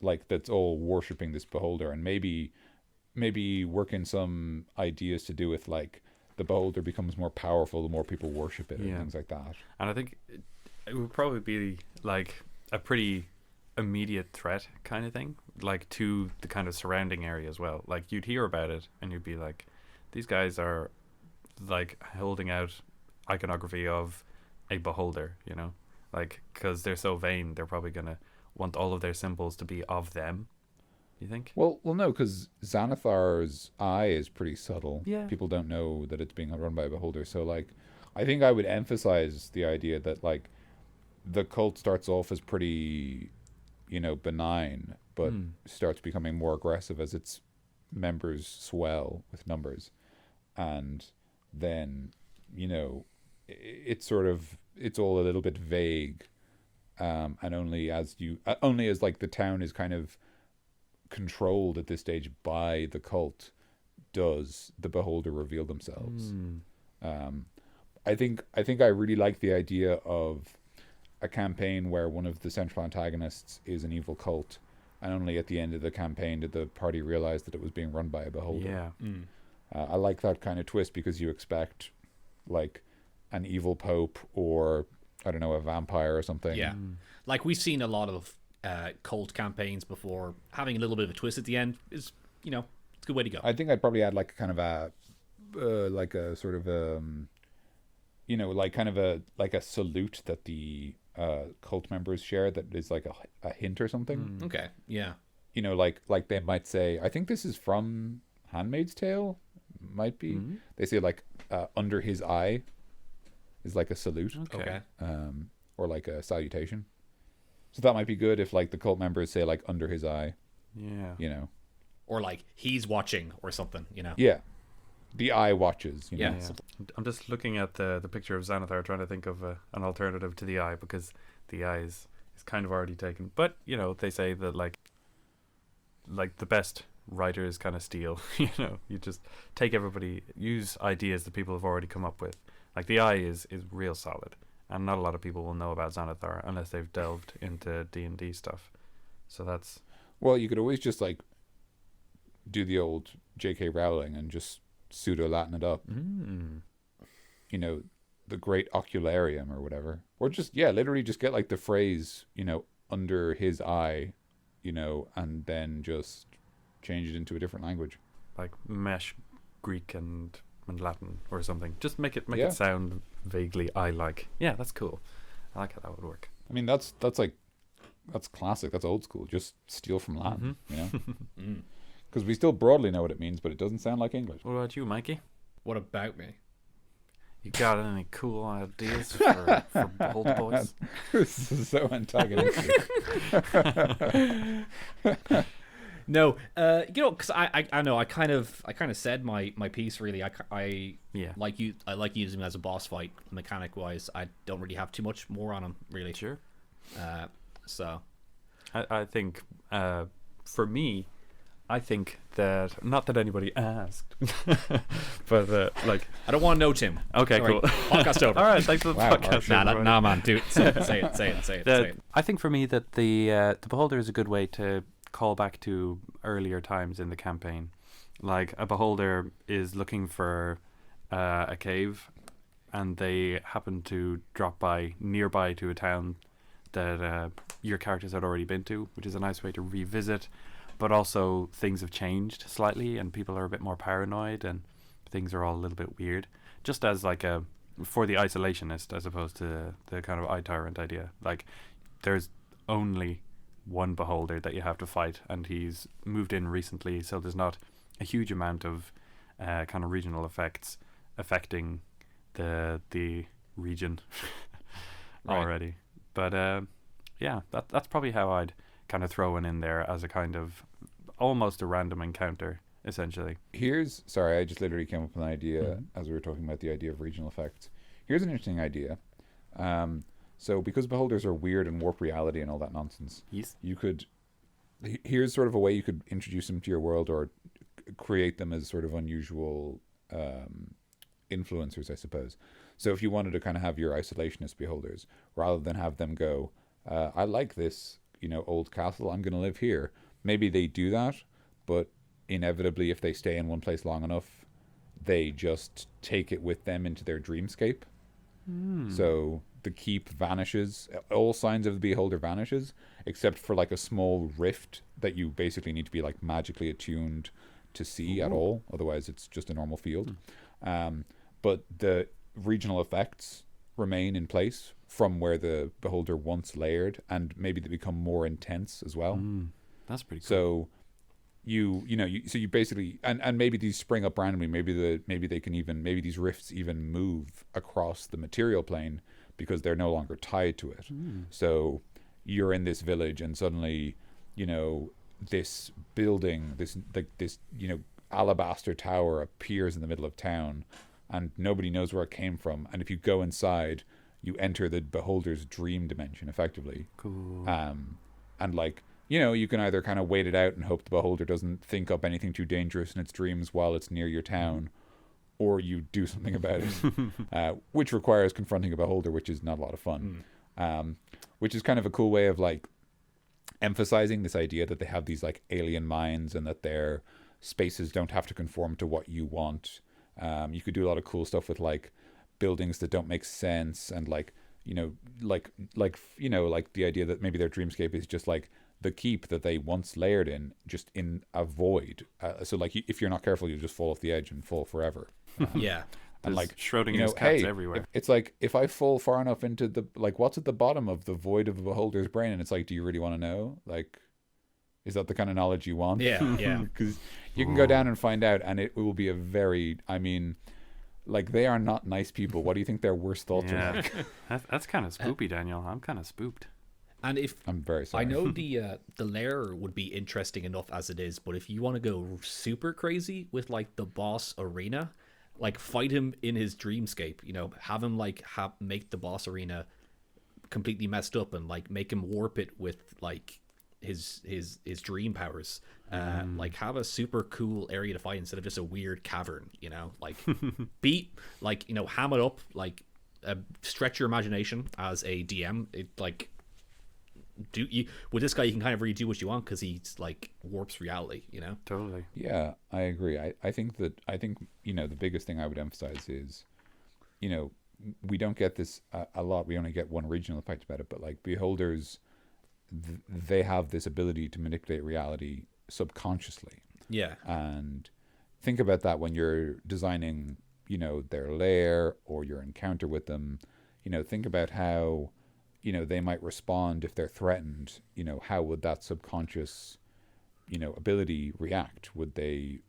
like that's all worshipping this beholder, and maybe working some ideas to do with like the beholder becomes more powerful the more people worship it, and things like that. And I think it would probably be like a pretty immediate threat kind of thing, like to the kind of surrounding area as well. Like you'd hear about it and you'd be like, these guys are like holding out iconography of a beholder, you know, like because they're so vain, they're probably gonna want all of their symbols to be of them. You think? Well, no, because Xanathar's eye is pretty subtle. Yeah. People don't know that it's being run by a beholder. So, like, I think I would emphasize the idea that, like, the cult starts off as pretty, you know, benign, but starts becoming more aggressive as its members swell with numbers. And then, you know, it's all a little bit vague. And only as like the town is kind of controlled at this stage by the cult, does the beholder reveal themselves. I think I really like the idea of a campaign where one of the central antagonists is an evil cult, and only at the end of the campaign did the party realize that it was being run by a beholder. Yeah. I like that kind of twist because you expect like an evil pope or I don't know, a vampire or something. Yeah. Like we've seen a lot of cult campaigns before. Having a little bit of a twist at the end is, it's a good way to go. I think I'd probably add like kind of a like a sort of like kind of a salute that the cult members share that is like a hint or something. Okay. Yeah. Like they might say, I think this is from Handmaid's Tale, might be. They say like under his eye is like a salute. Okay. Or like a salutation. So that might be good if like the cult members say like under his eye. Yeah. Or like he's watching or something, Yeah. The eye watches, Yeah. I'm just looking at the picture of Xanathar, trying to think of an alternative to the eye, because the eye is kind of already taken. But they say that like the best writers kind of steal. You just use ideas that people have already come up with. Like the eye is real solid, and not a lot of people will know about Xanathar unless they've delved into D&D stuff. So that's... Well, you could always just like do the old J.K. Rowling and just pseudo-Latin it up. The great ocularium or whatever. Or just, literally just get like the phrase, under his eye, and then just change it into a different language. Like mesh Greek and Latin or something. Just make it sound vaguely eye-like. Yeah, that's cool. I like how that would work. I mean, that's classic. That's old school. Just steal from Latin, Because we still broadly know what it means, but it doesn't sound like English. What about you, Mikey? What about me? You got any cool ideas for Behold Boys? This is so antagonistic. No, because I know I kind of said my piece really. I like using him as a boss fight mechanic wise. I don't really have too much more on him really. Sure. So, I think for me, I think that, not that anybody asked, but I don't want to know Tim. Okay, Sorry. cool. Podcast over. All right, thanks for the podcast. Nah, man, dude, say it. I think for me that the Beholder is a good way to call back to earlier times in the campaign. Like a Beholder is looking for a cave, and they happen to drop by nearby to a town that your characters had already been to, which is a nice way to revisit. But also things have changed slightly, and people are a bit more paranoid, and things are all a little bit weird. Just as like for the isolationist, as opposed to the kind of eye tyrant idea. Like there's only one Beholder that you have to fight, and he's moved in recently, so there's not a huge amount of kind of regional effects affecting the region already. But that's probably how I'd kind of throw in there as a kind of almost a random encounter, essentially. Sorry, I just literally came up with an idea as we were talking about the idea of regional effects. Here's an interesting idea. So because Beholders are weird and warp reality and all that nonsense, yes, here's sort of a way you could introduce them to your world or create them as sort of unusual influencers, I suppose. So if you wanted to kind of have your isolationist Beholders, rather than have them go, I like this, old castle, I'm going to live here. Maybe they do that, but inevitably if they stay in one place long enough, they just take it with them into their dreamscape. So the keep vanishes, all signs of the Beholder vanishes, except for like a small rift that you basically need to be like magically attuned to see at all. Otherwise it's just a normal field. But the regional effects remain in place from where the Beholder once layered, and maybe they become more intense as well. That's pretty cool. So you basically, and maybe these spring up randomly. Maybe these rifts even move across the material plane because they're no longer tied to it. So you're in this village, and suddenly, this building, this alabaster tower appears in the middle of town, and nobody knows where it came from. And if you go inside, you enter the Beholder's dream dimension, effectively. Cool. And like you can either kind of wait it out and hope the beholder doesn't think up anything too dangerous in its dreams while it's near your town, or you do something about it, which requires confronting a beholder, which is not a lot of fun. Which is kind of a cool way of like emphasizing this idea that they have these like alien minds and that their spaces don't have to conform to what you want. You could do a lot of cool stuff with like buildings that don't make sense, and like like the idea that maybe their dreamscape is just like the keep that they once layered in, just in a void. So like if you're not careful, you'll just fall off the edge and fall forever. Yeah. And like Schrodinger's cats hey, everywhere. it's like if I fall far enough into the like what's at the bottom of the void of a beholder's brain, and it's like, do you really want to know? Like, is that the kind of knowledge you want? Yeah, yeah. Because you can go down and find out, and it will be a very, I mean, like, they are not nice people. What do you think their worst thoughts are like? That's kind of spoopy, Daniel. I'm kind of spooked. And if I'm very sorry. I know the lair would be interesting enough as it is, but if you want to go super crazy with like the boss arena, like fight him in his dreamscape, have him like make the boss arena completely messed up and like make him warp it with like his dream powers. Like have a super cool area to fight instead of just a weird cavern, like beat, like, ham it up, like stretch your imagination as a DM. It like with this guy you can kind of really do what you want because he's like warps reality. Totally. Yeah, I agree. I think the biggest thing I would emphasize is, we don't get this a lot. We only get one regional effect about it, but like beholders, they have this ability to manipulate reality subconsciously. Yeah. And think about that when you're designing, their lair or your encounter with them. Think about how they might respond if they're threatened. How would that subconscious ability react? Would they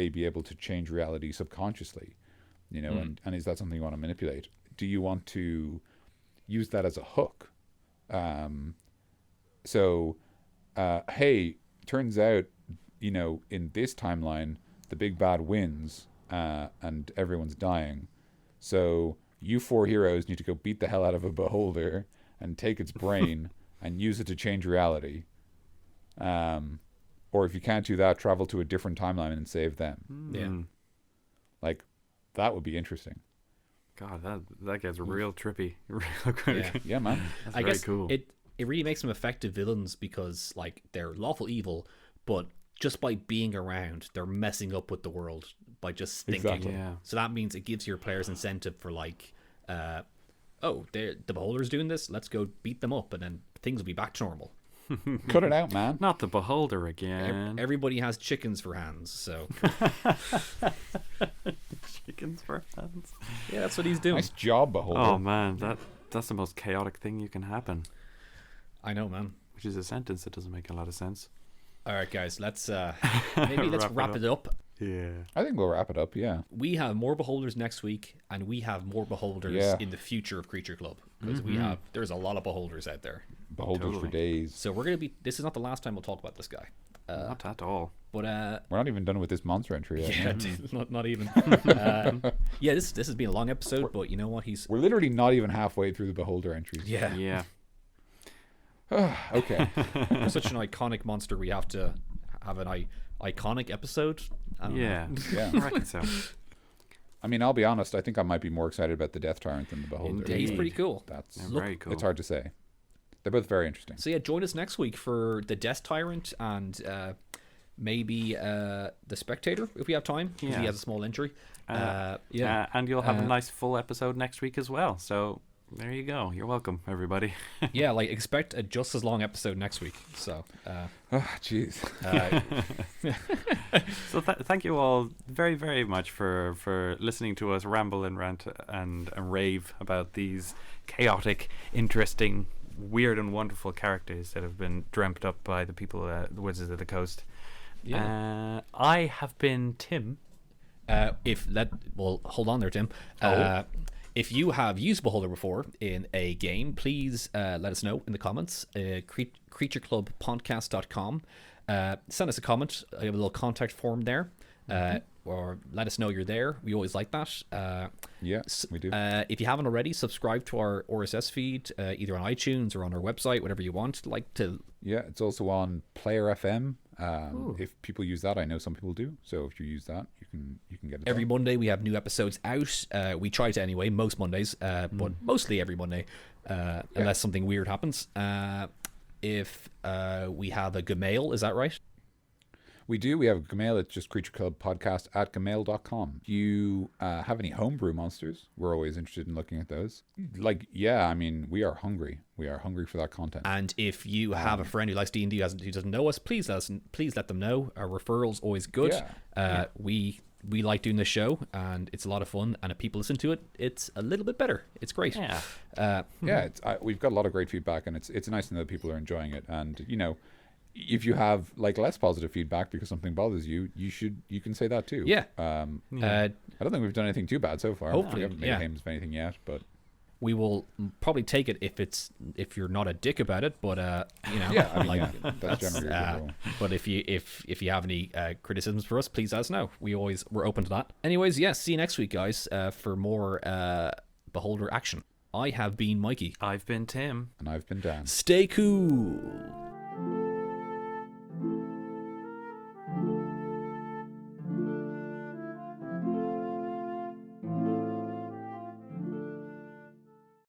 be able to change reality subconsciously? And is that something you want to manipulate? Do you want to use that as a hook? Hey, turns out, in this timeline, the big bad wins, and everyone's dying. So you 4 heroes need to go beat the hell out of a beholder and take its brain and use it to change reality. Or if you can't do that, travel to a different timeline and save them. Yeah. Like, that would be interesting. God, that gets real trippy real quick. Yeah, man. That's I very guess cool. it really makes them effective villains because like they're lawful evil, but just by being around, they're messing up with the world by just thinking. Exactly. Yeah. So that means it gives your players incentive for like, the beholder's doing this. Let's go beat them up, and then things will be back to normal. Cut it out, man. Not the beholder again. Everybody has chickens for hands, so Chickens for hands. yeah, that's what he's doing. Nice job, beholder. Oh man, that's the most chaotic thing you can happen. I know, man. Which is a sentence that doesn't make a lot of sense. All right, guys, let's wrap it up. Yeah. I think we'll wrap it up, yeah. We have more beholders next week, and we have more beholders in the future of Creature Club because there's a lot of beholders out there. Beholders for Totally. days. So this is not the last time we'll talk about this guy. Not at all. But We're not even done with this monster entry yet. yeah, not even. Yeah, this has been a long episode, but you know what? We're literally not even halfway through the beholder entries. Yeah. Yeah. Okay. For such an iconic monster, we have to have an iconic episode. I don't know. Yeah. Yeah. I reckon so. I mean, I'll be honest. I think I might be more excited about the Death Tyrant than the beholder. Yeah, he's pretty cool. That's Yeah, very cool. It's hard to say. They're both very interesting. So yeah, join us next week for the Death Tyrant and maybe the Spectator if we have time, because he Yeah. has a small injury. And you'll have a nice full episode next week as well. So there you go. You're welcome, everybody. Yeah, like expect a just as long episode next week. So Jeez. So thank you all very, very much for listening to us ramble and rant and rave about these chaotic, interesting, weird and wonderful characters that have been dreamt up by the people, the Wizards of the Coast. yeah. I have been Tim. Hold on there, Tim. If you have used Beholder before in a game, please let us know in the comments. creatureclubpodcast.com. Send us a comment. I have a little contact form there. or let us know you're there. We always like that. Yeah, we do. If you haven't already, subscribe to our RSS feed, either on iTunes or on our website, whatever you want. Like to. Yeah, it's also on Player FM. If people use that, I know some people do. So if you use that, you can get it Every there. Monday we have new episodes out. We try to anyway, most Mondays, but mostly every Monday, unless something weird happens. If we have a Gmail, is that right? We do. We have a Gmail. It's just creatureclubpodcast@gmail.com. If you have any homebrew monsters, we're always interested in looking at those. Like, yeah, I mean, we are hungry. We are hungry for that content. And if you have a friend who likes D&D who doesn't know us, please let them know. Our referrals always good. We like doing this show, and it's a lot of fun. And if people listen to it, it's a little bit better. It's great. Yeah. We've got a lot of great feedback, and it's nice to know that people are enjoying it. And if you have like less positive feedback because something bothers you, you can say that too. Yeah. I don't think we've done anything too bad so far. Hopefully, we haven't made names of anything yet, but we will probably take it if you're not a dick about it. But yeah, I mean, that's generally a good rule. But if you have any criticisms for us, please let us know. We're open to that. Anyways, see you next week, guys, for more Beholder action. I have been Mikey. I've been Tim. And I've been Dan. Stay cool.